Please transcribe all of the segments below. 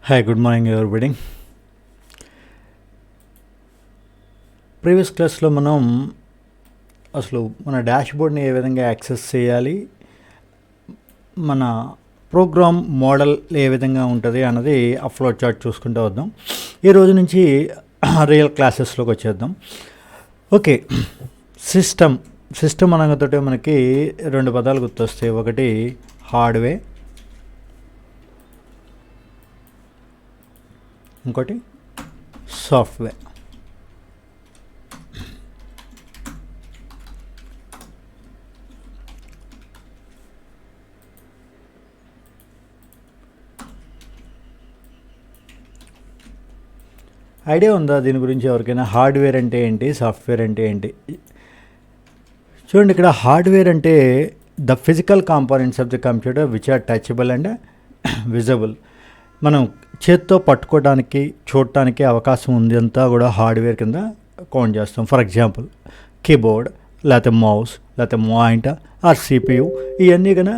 Hi, good morning everybody. Previous క్లాస్లో మనం అసలు మన డాష్బోర్డ్ని ఏ విధంగా యాక్సెస్ చేయాలి, మన ప్రోగ్రామ్ మోడల్ ఏ విధంగా ఉంటుంది అన్నది ఆ ఫ్లో చార్ట్ చూసుకుంటూ వద్దాం. ఈ రోజు నుంచి రియల్ క్లాసెస్లోకి వచ్చేద్దాం. ఓకే, సిస్టమ్ అనగానే మనకి రెండు పదాలు గుర్తొస్తాయి. ఒకటి హార్డ్వేర్, ఇంకోటి సాఫ్ట్వేర్. ఐడియా ఉందా దీని గురించి ఎవరికైనా? హార్డ్వేర్ అంటే ఏంటి, సాఫ్ట్వేర్ అంటే ఏంటి? చూడండి, ఇక్కడ హార్డ్వేర్ అంటే the physical components of the computer which are touchable and visible. మనం చేత్తో పట్టుకోవడానికి, చూడటానికి అవకాశం ఉంది అంతా కూడా హార్డ్వేర్ కింద కౌంట్ చేస్తాం. ఫర్ ఎగ్జాంపుల్ కీబోర్డ్, లేకపోతే మౌస్, లేకపోతే మానిటర్ ఆర్ సిపియు, ఇవన్నీ కన్నా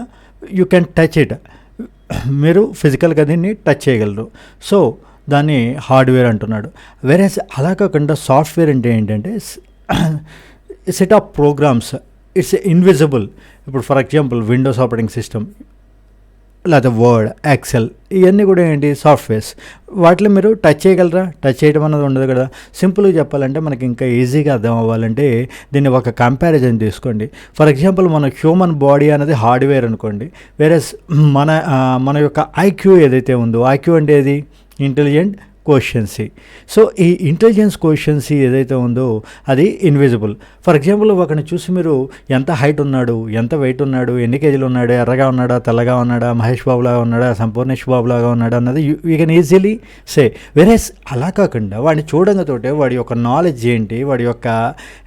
యూ కెన్ టచ్ ఇట్. మీరు ఫిజికల్గా దీన్ని టచ్ చేయగలరు. సో దాన్ని హార్డ్వేర్ అంటున్నాడు. వేరే అలా కాకుండా సాఫ్ట్వేర్ అంటే ఏంటంటే set of programs, it's invisible. ఇప్పుడు for example windows operating system, లేకపోతే వర్డ్, ఎక్సెల్, ఇవన్నీ కూడా ఏంటి, సాఫ్ట్వేర్స్. వాటిలో మీరు టచ్ చేయగలరా? టచ్ చేయడం అన్నది ఉండదు కదా. సింపుల్గా చెప్పాలంటే మనకి ఇంకా ఈజీగా అర్థం అవ్వాలంటే దీన్ని ఒక కంపారిజన్ తీసుకోండి. ఫర్ ఎగ్జాంపుల్ మన హ్యూమన్ బాడీ అనేది హార్డ్వేర్ అనుకోండి. వేరే మన యొక్క ఐక్యూ ఏదైతే ఉందో, ఐక్యూ అంటే ఏది, ఇంటెలిజెంట్ కోషన్సీ. సో ఈ ఇంటెలిజెన్స్ కోషన్సీ ఏదైతే ఉందో అది ఇన్విజిబుల్. ఫర్ ఎగ్జాంపుల్ ఒకరిని చూసి మీరు ఎంత హైట్ ఉన్నాడు, ఎంత వెయిట్ ఉన్నాడు, ఎన్ని కేజీలు ఉన్నాడు, ఎర్రగా ఉన్నాడా, తెల్లగా ఉన్నాడా, మహేష్ బాబులాగా ఉన్నాడా, సంపూర్ణేష్ బాబులాగా ఉన్నాడా అన్నది యూ కెన్ ఈజీలీ సే. వేరే అలా కాకుండా వాడిని చూడంగాతోటే వాడి యొక్క నాలెడ్జ్ ఏంటి, వాడి యొక్క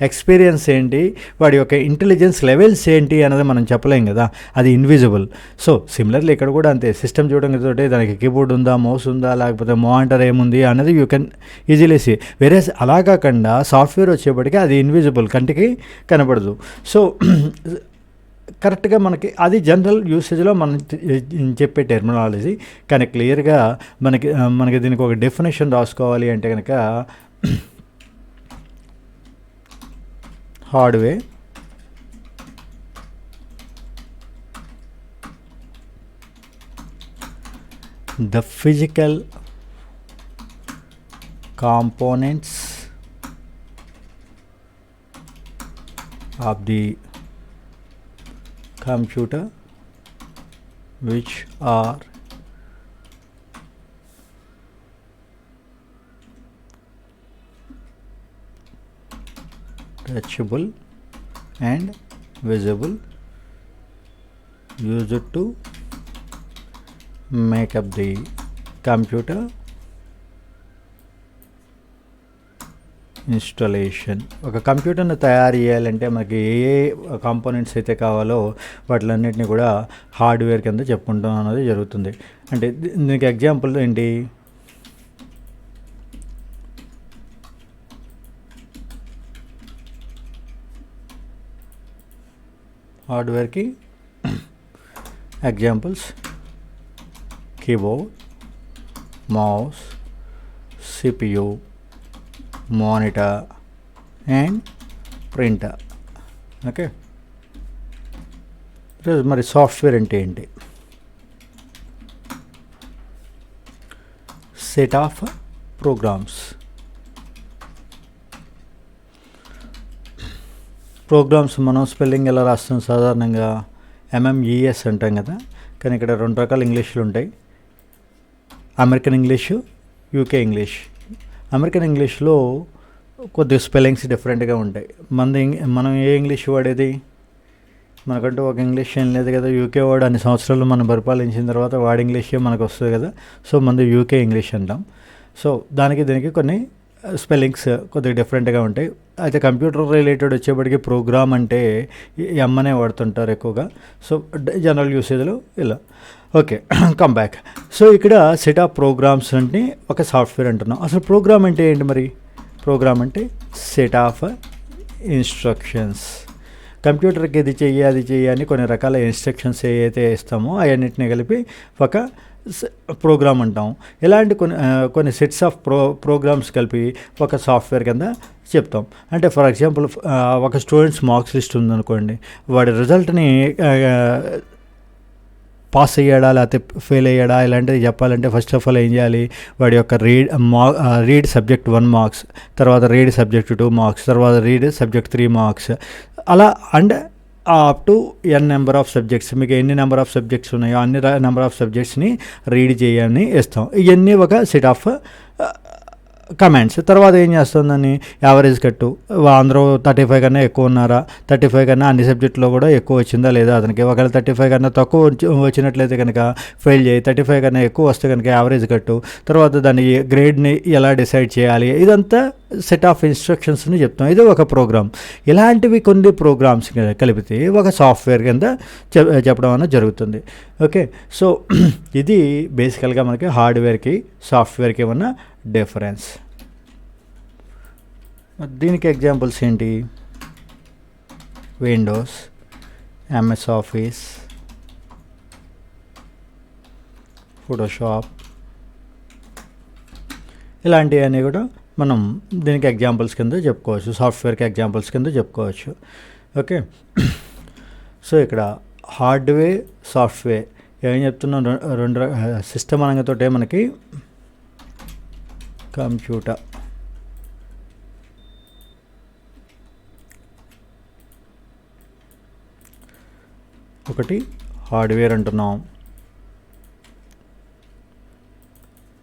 ఎక్స్పీరియన్స్ ఏంటి, వాడి యొక్క ఇంటెలిజెన్స్ లెవెల్స్ ఏంటి అన్నది మనం చెప్పలేం కదా, అది ఇన్విజిబుల్. సో సిమిలర్లీ ఇక్కడ కూడా అంతే. సిస్టమ్ చూడంగాతోటే దానికి కీబోర్డ్ ఉందా, మౌస్ ఉందా, లేకపోతే మానిటర్ ఏముంది అనేది యూ కెన్ ఈజీలీ సీ. వేరే అలా కాకుండా సాఫ్ట్వేర్ వచ్చేప్పటికీ అది ఇన్విజిబుల్, కంటికి కనపడదు. సో కరెక్ట్గా మనకి అది జనరల్ యూసేజ్లో మనం చెప్పే టెర్మినాలజీ. కానీ క్లియర్గా మనకి దీనికి ఒక డెఫినేషన్ రాసుకోవాలి అంటే కనుక hardware the physical components of the computer which are touchable and visible, used to make up the computer installation. ఒక కంప్యూటర్ని తయారు చేయాలంటే మనకి ఏ కాంపోనెంట్స్ అయితే కావాలో వాటిలన్నింటినీ కూడా హార్డ్వేర్ కింద చెప్పుకుంటాం అన్నది జరుగుతుంది. అంటే దీనికి ఎగ్జాంపుల్ ఏంటి, హార్డ్వేర్కి examples keyboard, mouse, CPU, monitor and printer. Okay, మరి సాఫ్ట్వేర్ అంటే ఏంటి? Set of programs. ప్రోగ్రామ్స్ మనం స్పెల్లింగ్ ఎలా రాస్తాం సాధారణంగా MMES అంటాం కదా, కానీ ఇక్కడ రెండు రకాల ఇంగ్లీష్లు ఉంటాయి. American English, UK English. American ఇంగ్లీష్లో కొద్దిగా స్పెల్లింగ్స్ డిఫరెంట్గా ఉంటాయి. మనం ఏ ఇంగ్లీష్ వాడేది, మనకంటూ ఒక ఇంగ్లీష్ ఏం లేదు కదా. యూకే వాడు అన్ని సంవత్సరాలు మనం పరిపాలించిన తర్వాత వాడి ఇంగ్లీషే మనకు వస్తుంది కదా. సో మనది యూకే ఇంగ్లీష్ అంటాం. సో దీనికి కొన్ని స్పెల్లింగ్స్ కొద్దిగా డిఫరెంట్గా ఉంటాయి. అయితే కంప్యూటర్ రిలేటెడ్ వచ్చేప్పటికి ప్రోగ్రామ్ అంటే అనే వాడుతుంటారు ఎక్కువగా. సో జనరల్ యూసేజ్లో ఇలా. Okay, come back. సో ఇక్కడ సెట్ ఆఫ్ ప్రోగ్రామ్స్ అంటే ఒక సాఫ్ట్వేర్ అంటున్నాం. అసలు ప్రోగ్రామ్ అంటే ఏంటి మరి? ప్రోగ్రామ్ అంటే సెట్ ఆఫ్ ఇన్స్ట్రక్షన్స్. కంప్యూటర్కి ఇది చెయ్యి, అది చెయ్యి అని కొన్ని రకాల ఇన్స్ట్రక్షన్స్ ఏవైతే ఇస్తామో అవన్నిటిని కలిపి ఒక ప్రోగ్రామ్ అంటాం. ఇలాంటి కొన్ని సెట్స్ ఆఫ్ ప్రోగ్రామ్స్ కలిపి ఒక సాఫ్ట్వేర్ కింద చెప్తాం. అంటే ఫర్ ఎగ్జాంపుల్ ఒక స్టూడెంట్స్ మార్క్స్ లిస్ట్ ఉందనుకోండి, వాడి రిజల్ట్ని పాస్ అయ్యాడా లేకపోతే ఫెయిల్ అయ్యాడా ఇలాంటివి చెప్పాలంటే ఫస్ట్ ఆఫ్ ఆల్ ఏం చేయాలి, వాడి యొక్క రీడ్ సబ్జెక్ట్ 1 మార్క్స్, తర్వాత రీడ్ సబ్జెక్ట్ 2 మార్క్స్, తర్వాత రీడ్ సబ్జెక్ట్ 3 మార్క్స్, అలా and up to n number of subjects. మీకు ఎన్ని నెంబర్ ఆఫ్ సబ్జెక్ట్స్ ఉన్నాయో అన్ని నెంబర్ ఆఫ్ సబ్జెక్ట్స్ని రీడ్ చేయని ఇస్తాం. ఇవన్నీ ఒక సెట్ ఆఫ్ కమాండ్స్. తర్వాత ఏం చేస్తుందని యావరేజ్ కట్టు, అందరూ 35 కన్నా ఎక్కువ ఉన్నారా, 35 కన్నా అన్ని సబ్జెక్టులో కూడా ఎక్కువ వచ్చిందా లేదా అతనికి, ఒకవేళ 35 కన్నా తక్కువ వచ్చినట్లయితే కనుక ఫెయిల్ చేయి, 35 కన్నా ఎక్కువ వస్తే కనుక యావరేజ్ కట్టు, తర్వాత దాని గ్రేడ్ని ఎలా డిసైడ్ చేయాలి, ఇదంతా సెట్ ఆఫ్ ఇన్స్ట్రక్షన్స్ని చెప్తాం. ఇది ఒక ప్రోగ్రామ్. ఇలాంటివి కొన్ని ప్రోగ్రామ్స్ కలిపితే ఒక సాఫ్ట్వేర్ కింద చెప్పడం అనేది జరుగుతుంది. ఓకే, సో ఇది బేసికల్గా మనకి హార్డ్వేర్కి సాఫ్ట్వేర్కి ఉన్న డిఫరెన్స్. దీనికి ఎగ్జాంపుల్స్ ఏంటి, విండోస్, ఎంఎస్ ఆఫీస్, ఫోటోషాప్, ఇలాంటివన్నీ కూడా మనం దీనికి ఎగ్జాంపుల్స్ కింద చెప్పుకోవచ్చు, సాఫ్ట్వేర్కి ఎగ్జాంపుల్స్ కింద చెప్పుకోవచ్చు. ఓకే, సో ఇక్కడ హార్డ్వేర్ సాఫ్ట్వేర్ ఏం చెప్తున్నాం, రెండు సిస్టమ్ అనగాతోటే మనకి కంప్యూటర్, ఒకటి హార్డ్వేర్ అంటున్నాం,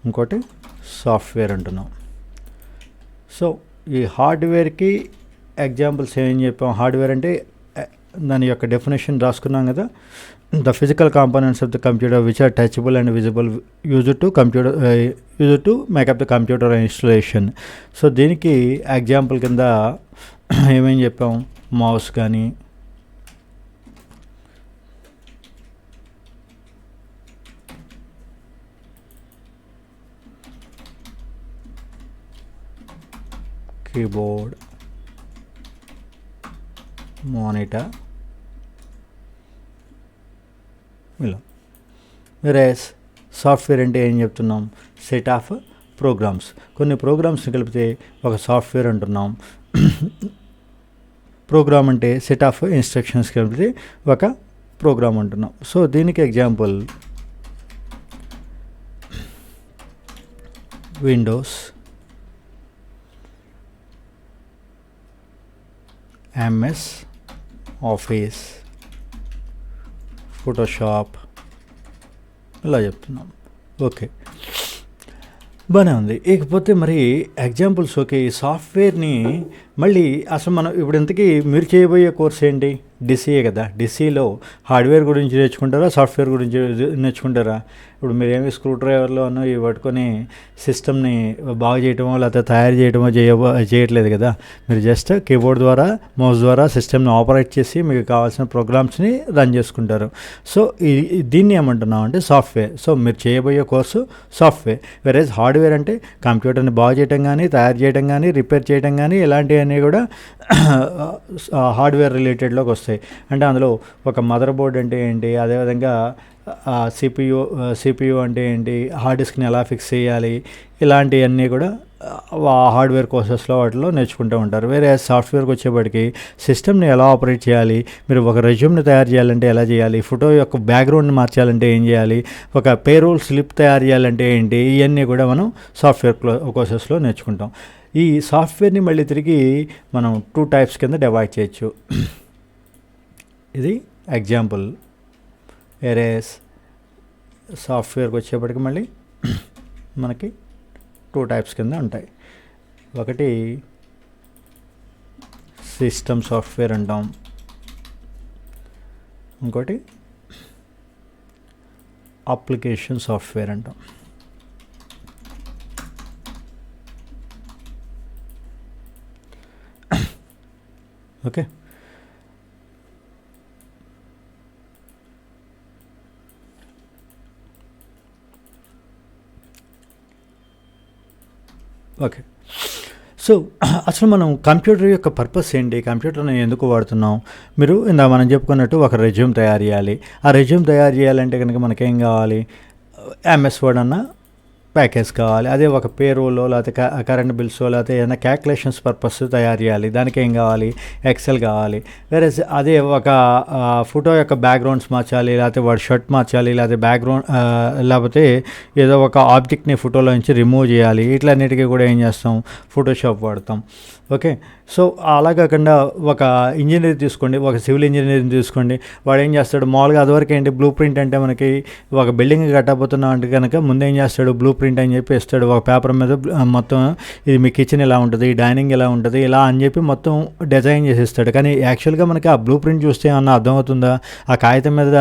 ఇంకోటి సాఫ్ట్వేర్ అంటున్నాం. సో ఈ హార్డ్వేర్కి ఎగ్జాంపుల్స్ ఏం చెప్పాం, హార్డ్వేర్ అంటే దాని యొక్క డెఫినేషన్ రాసుకున్నాం కదా, the physical components of the computer which are touchable and visible used to make up the computer installation. So దీనికి ఎగ్జాంపుల్ కింద ఏమేం చెప్పాం, మౌస్ కానీ, కీబోర్డ్, మానిటర్, ఇలా. వేరేస్ సాఫ్ట్వేర్ అంటే ఏం చెప్తున్నాం, సెట్ ఆఫ్ ప్రోగ్రామ్స్, కొన్ని ప్రోగ్రామ్స్ని కలిపితే ఒక సాఫ్ట్వేర్ అంటున్నాం. ప్రోగ్రామ్ అంటే సెట్ ఆఫ్ ఇన్స్ట్రక్షన్స్ కలిపితే ఒక ప్రోగ్రామ్ అంటున్నాం. సో దీనికి example Windows, MS office, Photoshop, ఇలా చెప్తున్నాం. ఓకే, బాగానే ఉంది. ఇకపోతే మరి ఎగ్జాంపుల్స్ ఓకే, ఈ సాఫ్ట్వేర్ని మళ్ళీ అసలు మనం ఇప్పుడు ఇంతకీ మీరు చేయబోయే కోర్స్ ఏంటి, డిసిఏ కదా. డిసిలో హార్డ్వేర్ గురించి నేర్చుకుంటారా, సాఫ్ట్వేర్ గురించి నేర్చుకుంటారా? ఇప్పుడు మీరేమి స్క్రూ డ్రైవర్లో ఇవి పట్టుకొని సిస్టమ్ని బాగు చేయటమో లేకపోతే తయారు చేయటమో చేయట్లేదు కదా. మీరు జస్ట్ కీబోర్డ్ ద్వారా, మౌస్ ద్వారా సిస్టమ్ని ఆపరేట్ చేసి మీకు కావాల్సిన ప్రోగ్రామ్స్ని రన్ చేసుకుంటారు. సో దీన్ని ఏమంటున్నాం అంటే సాఫ్ట్వేర్. సో మీరు చేయబోయే కోర్సు సాఫ్ట్వేర్. వేరేజ్ హార్డ్వేర్ అంటే కంప్యూటర్ని బాగు చేయటం కానీ, తయారు చేయడం కానీ, రిపేర్ చేయడం కానీ, ఇలాంటివన్నీ కూడా హార్డ్వేర్ రిలేటెడ్లోకి వస్తాయి. అంటే అందులో ఒక మదర్ బోర్డ్ అంటే ఏంటి, అదేవిధంగా సిపియు అంటే ఏంటి, హార్డ్ డిస్క్ని ఎలా ఫిక్స్ చేయాలి, ఇలాంటివన్నీ కూడా హార్డ్వేర్ కోర్సెస్లో వాటిలో నేర్చుకుంటూ ఉంటారు. వేరే సాఫ్ట్వేర్కి వచ్చేప్పటికి సిస్టమ్ని ఎలా ఆపరేట్ చేయాలి, మీరు ఒక రెజ్యూమ్ని తయారు చేయాలంటే ఎలా చేయాలి, ఫోటో యొక్క బ్యాక్గ్రౌండ్ని మార్చాలంటే ఏం చేయాలి, ఒక పేరోల్ స్లిప్ తయారు చేయాలంటే ఏంటి, ఇవన్నీ కూడా మనం సాఫ్ట్వేర్ కోర్సెస్లో నేర్చుకుంటాం. ఈ సాఫ్ట్వేర్ని మళ్ళీ తిరిగి మనం 2 టైప్స్ కింద డివైడ్ చేయొచ్చు. ఇది ఎగ్జాంపుల్. వేరేస్ సాఫ్ట్వేర్కి వచ్చేప్పటికి మళ్ళీ మనకి 2 టైప్స్ కింద ఉంటాయి. ఒకటి సిస్టమ్ సాఫ్ట్వేర్ అంటాం, ఇంకోటి అప్లికేషన్ సాఫ్ట్వేర్ అంటాం. Okay, okay. సో అసలు మనం కంప్యూటర్ యొక్క పర్పస్ ఏంటి, కంప్యూటర్ని ఎందుకు వాడుతున్నాం? మీరు ఇందా మనం చెప్పుకున్నట్టు ఒక రెజ్యూమ్ తయారు చేయాలి. ఆ రెజ్యూమ్ తయారు చేయాలంటే కనుక మనకేం కావాలి, ఎంఎస్ వర్డ్ అన్న ప్యాకేజ్ కావాలి. అదే ఒక పేరోలో లేకపోతే కరెంట్ బిల్స్ లేకపోతే ఏదైనా క్యాల్కులేషన్స్ పర్పస్ తయారు చేయాలి, దానికి ఏం కావాలి, ఎక్సెల్ కావాలి. వేరే అదే ఒక ఫోటో యొక్క బ్యాక్గ్రౌండ్స్ మార్చాలి, లేకపోతే వాడి షర్ట్ మార్చాలి, లేకపోతే బ్యాక్గ్రౌండ్ లేకపోతే ఏదో ఒక ఆబ్జెక్ట్ని ఫోటోలో నుంచి రిమూవ్ చేయాలి, ఇట్లన్నిటికీ కూడా ఏం చేస్తాం, ఫోటోషాప్ వాడతాం. ఓకే, సో అలా కాకుండా ఒక ఇంజనీర్ తీసుకోండి, ఒక సివిల్ ఇంజనీరింగ్ తీసుకోండి, వాడు ఏం చేస్తాడు, మామూలుగా అదివరకు ఏంటి బ్లూ ప్రింట్ అంటే మనకి ఒక బిల్డింగ్ కట్టబోతున్నాం అంటే కనుక ముందేం చేస్తాడు, బ్లూ ప్రింట్ అని చెప్పి ఇస్తాడు ఒక పేపర్ మీద, మొత్తం ఇది మీ కిచెన్ ఇలా ఉంటుంది, డైనింగ్ ఇలా ఉంటుంది, ఇలా అని చెప్పి మొత్తం డిజైన్ చేసి ఇస్తాడు. కానీ యాక్చువల్గా మనకి ఆ బ్లూ ప్రింట్ చూస్తే ఏమన్నా అర్థమవుతుందా? ఆ కాగితం మీద,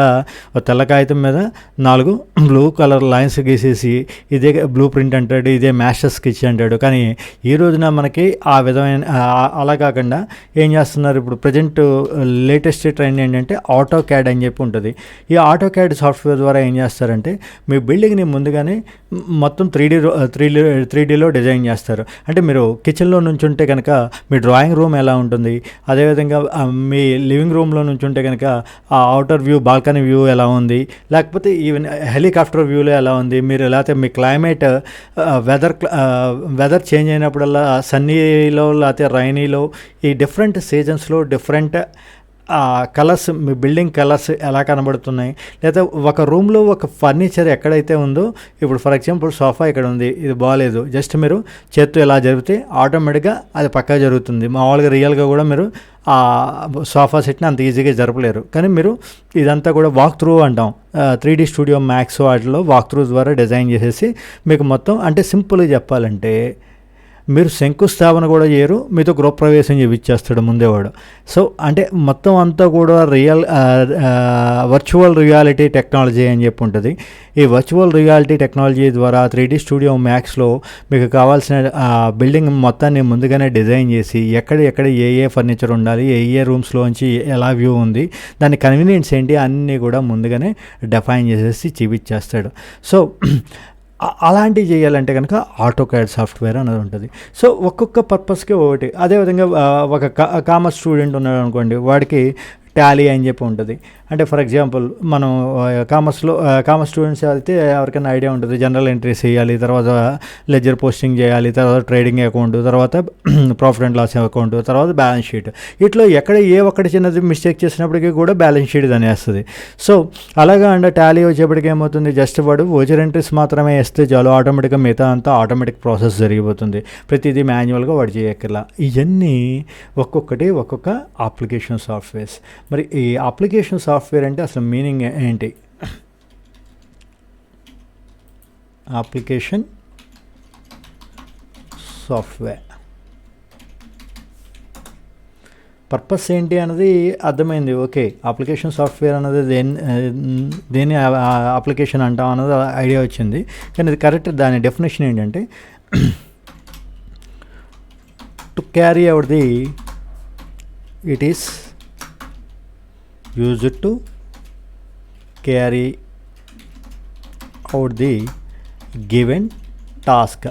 తెల్ల కాగితం మీద 4 బ్లూ కలర్ లైన్స్ గీసేసి ఇదే బ్లూ ప్రింట్ అంటాడు, ఇదే మాస్టర్ స్కెచ్ అంటాడు. కానీ ఈ రోజున మనకి ఆ విధమైన అలా కాకుండా ఏం చేస్తున్నారు, ఇప్పుడు ప్రజెంట్ లేటెస్ట్ ట్రెండ్ ఏంటంటే ఆటో క్యాడ్ అని చెప్పి ఉంటుంది. ఈ ఆటో క్యాడ్ సాఫ్ట్వేర్ ద్వారా ఏం చేస్తారంటే మీ బిల్డింగ్ని ముందుగానే మొత్తం 3Dలో డిజైన్ చేస్తారు. అంటే మీరు కిచెన్లో నుంచి ఉంటే కనుక మీ డ్రాయింగ్ రూమ్ ఎలా ఉంటుంది, అదేవిధంగా మీ లివింగ్ రూమ్లో నుంచి ఉంటే కనుక ఆ అవుటర్ వ్యూ, బాల్కనీ వ్యూ ఎలా ఉంది, లేకపోతే ఈవెన్ హెలికాప్టర్ వ్యూలో ఎలా ఉంది, మీరు లేకపోతే మీ క్లైమేట్ వెదర్ చేంజ్ అయినప్పుడల్లా సన్నీలో లేకపోతే రైనీలో ఈ డిఫరెంట్ సీజన్స్లో డిఫరెంట్ కలర్స్, మీ బిల్డింగ్ కలర్స్ ఎలా కనబడుతున్నాయి, లేదా ఒక రూమ్లో ఒక ఫర్నిచర్ ఎక్కడైతే ఉందో, ఇప్పుడు ఫర్ ఎగ్జాంపుల్ సోఫా ఇక్కడ ఉంది, ఇది బాగాలేదు, జస్ట్ మీరు చేత్తో ఎలా జరిగితే ఆటోమేటిక్గా అది పక్కా జరుగుతుంది. మామూలుగా రియల్గా కూడా మీరు ఆ సోఫా సెట్ని అంత ఈజీగా జరపలేరు. కానీ మీరు ఇదంతా కూడా వాక్ త్రూ అంటాం, 3D స్టూడియో మ్యాక్స్ వాటిలో వాక్ త్రూ ద్వారా డిజైన్ చేసేసి మీకు మొత్తం, అంటే సింపుల్గా చెప్పాలంటే మీరు శంకుస్థాపన కూడా చేయరు, మీతో గృహప్రవేశం చేయించేస్తాడు ముందేవాడు. సో అంటే మొత్తం అంతా కూడా వర్చువల్ రియాలిటీ టెక్నాలజీ అని చెప్పి ఉంటుంది. ఈ వర్చువల్ రియాలిటీ టెక్నాలజీ ద్వారా 3D స్టూడియో మ్యాక్స్లో మీకు కావాల్సిన బిల్డింగ్ మొత్తాన్ని ముందుగానే డిజైన్ చేసి ఎక్కడ ఏ ఫర్నిచర్ ఉండాలి, ఏ రూమ్స్లోంచి ఎలా వ్యూ ఉంది, దాని కన్వీనియన్స్ ఏంటి అన్నీ కూడా ముందుగానే డిఫైన్ చేసేసి చూపించేస్తాడు. సో అలాంటివి చేయాలంటే కనుక ఆటో క్యాడ్ సాఫ్ట్వేర్ అనేది ఉంటుంది. సో ఒక్కొక్క పర్పస్కి ఒకటి. అదేవిధంగా ఒక కామర్స్ స్టూడెంట్ ఉన్నాడు అనుకోండి, వాడికి టాలీ అని చెప్పి ఉంటుంది. అంటే ఫర్ ఎగ్జాంపుల్ మనం కామర్స్ స్టూడెంట్స్ అయితే ఎవరికైనా ఐడియా ఉంటుంది, జనరల్ ఎంట్రీస్ చేయాలి, తర్వాత లెడ్జర్ పోస్టింగ్ చేయాలి, తర్వాత ట్రేడింగ్ అకౌంట్, తర్వాత ప్రాఫిట్ అండ్ లాస్ అకౌంట్, తర్వాత బ్యాలెన్స్ షీట్. ఇట్లా ఎక్కడ ఒక్కటి చిన్నది మిస్టేక్ చేసినప్పటికీ కూడా బ్యాలెన్స్ షీట్ అని వేస్తుంది. సో అలాగా అంటే టాలీ వచ్చేప్పటికి ఏమవుతుంది, జస్ట్ వాడు ఓచర్ ఎంట్రీస్ మాత్రమే వేస్తే చాలు, ఆటోమేటిక్గా మిగతా అంతా ఆటోమేటిక్ ప్రాసెస్ జరిగిపోతుంది, ప్రతిదీ మాన్యువల్గా వాడు చేయక్కర్లా. ఇవన్నీ ఒక్కొక్క అప్లికేషన్ సాఫ్ట్వేర్స్. మరి ఈ అప్లికేషన్ సాఫ్ట్వేర్ అంటే అసలు మీనింగ్ ఏంటి? అప్లికేషన్ సాఫ్ట్వేర్ పర్పస్ ఏంటి అన్నది అర్థమైంది. ఓకే, అప్లికేషన్ సాఫ్ట్వేర్ అన్నది దేని అప్లికేషన్ అంటాం అన్నది ఐడియా వచ్చింది. కానీ ఇది కరెక్ట్, దాని డెఫినేషన్ ఏంటంటే to carry out the it is used to carry out the given task.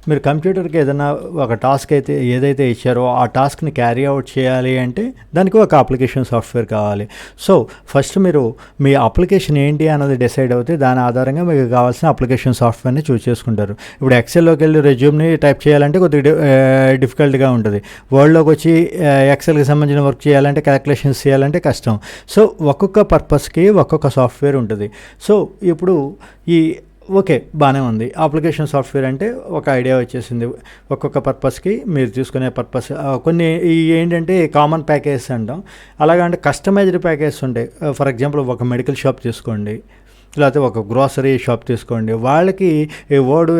మీరు కంప్యూటర్కి ఏదైనా ఒక టాస్క్ ఏదైతే ఇచ్చారో ఆ టాస్క్ని క్యారీ అవుట్ చేయాలి అంటే దానికి ఒక అప్లికేషన్ సాఫ్ట్వేర్ కావాలి. సో ఫస్ట్ మీరు మీ అప్లికేషన్ ఏంటి అన్నది డిసైడ్ అవుతే దాని ఆధారంగా మీకు కావాల్సిన అప్లికేషన్ సాఫ్ట్వేర్ని చూస్ చేసుకుంటారు. ఇప్పుడు ఎక్సెల్లోకి వెళ్ళి రెజ్యూమ్ని టైప్ చేయాలంటే కొద్దిగా డిఫికల్ట్గా ఉంటుంది. వర్డ్లోకి వచ్చి ఎక్సెల్కి సంబంధించిన వర్క్ చేయాలంటే, క్యాల్కులేషన్స్ చేయాలంటే కష్టం. సో ఒక్కొక్క పర్పస్కి ఒక్కొక్క సాఫ్ట్వేర్ ఉంటుంది. సో ఇప్పుడు ఓకే, బాగానే ఉంది. అప్లికేషన్ సాఫ్ట్వేర్ అంటే ఒక ఐడియా వచ్చేసింది. ఒక్కొక్క పర్పస్కి మీరు తీసుకునే పర్పస్ కొన్ని ఏంటంటే కామన్ ప్యాకేజెస్ అంటాం. అలాగంటే కస్టమైజ్డ్ ప్యాకేజెస్ ఉంటాయి. ఫర్ ఎగ్జాంపుల్ ఒక మెడికల్ షాప్ తీసుకోండి, లేకపోతే ఒక గ్రోసరీ షాప్ తీసుకోండి. వాళ్ళకి ఈ వర్డ్,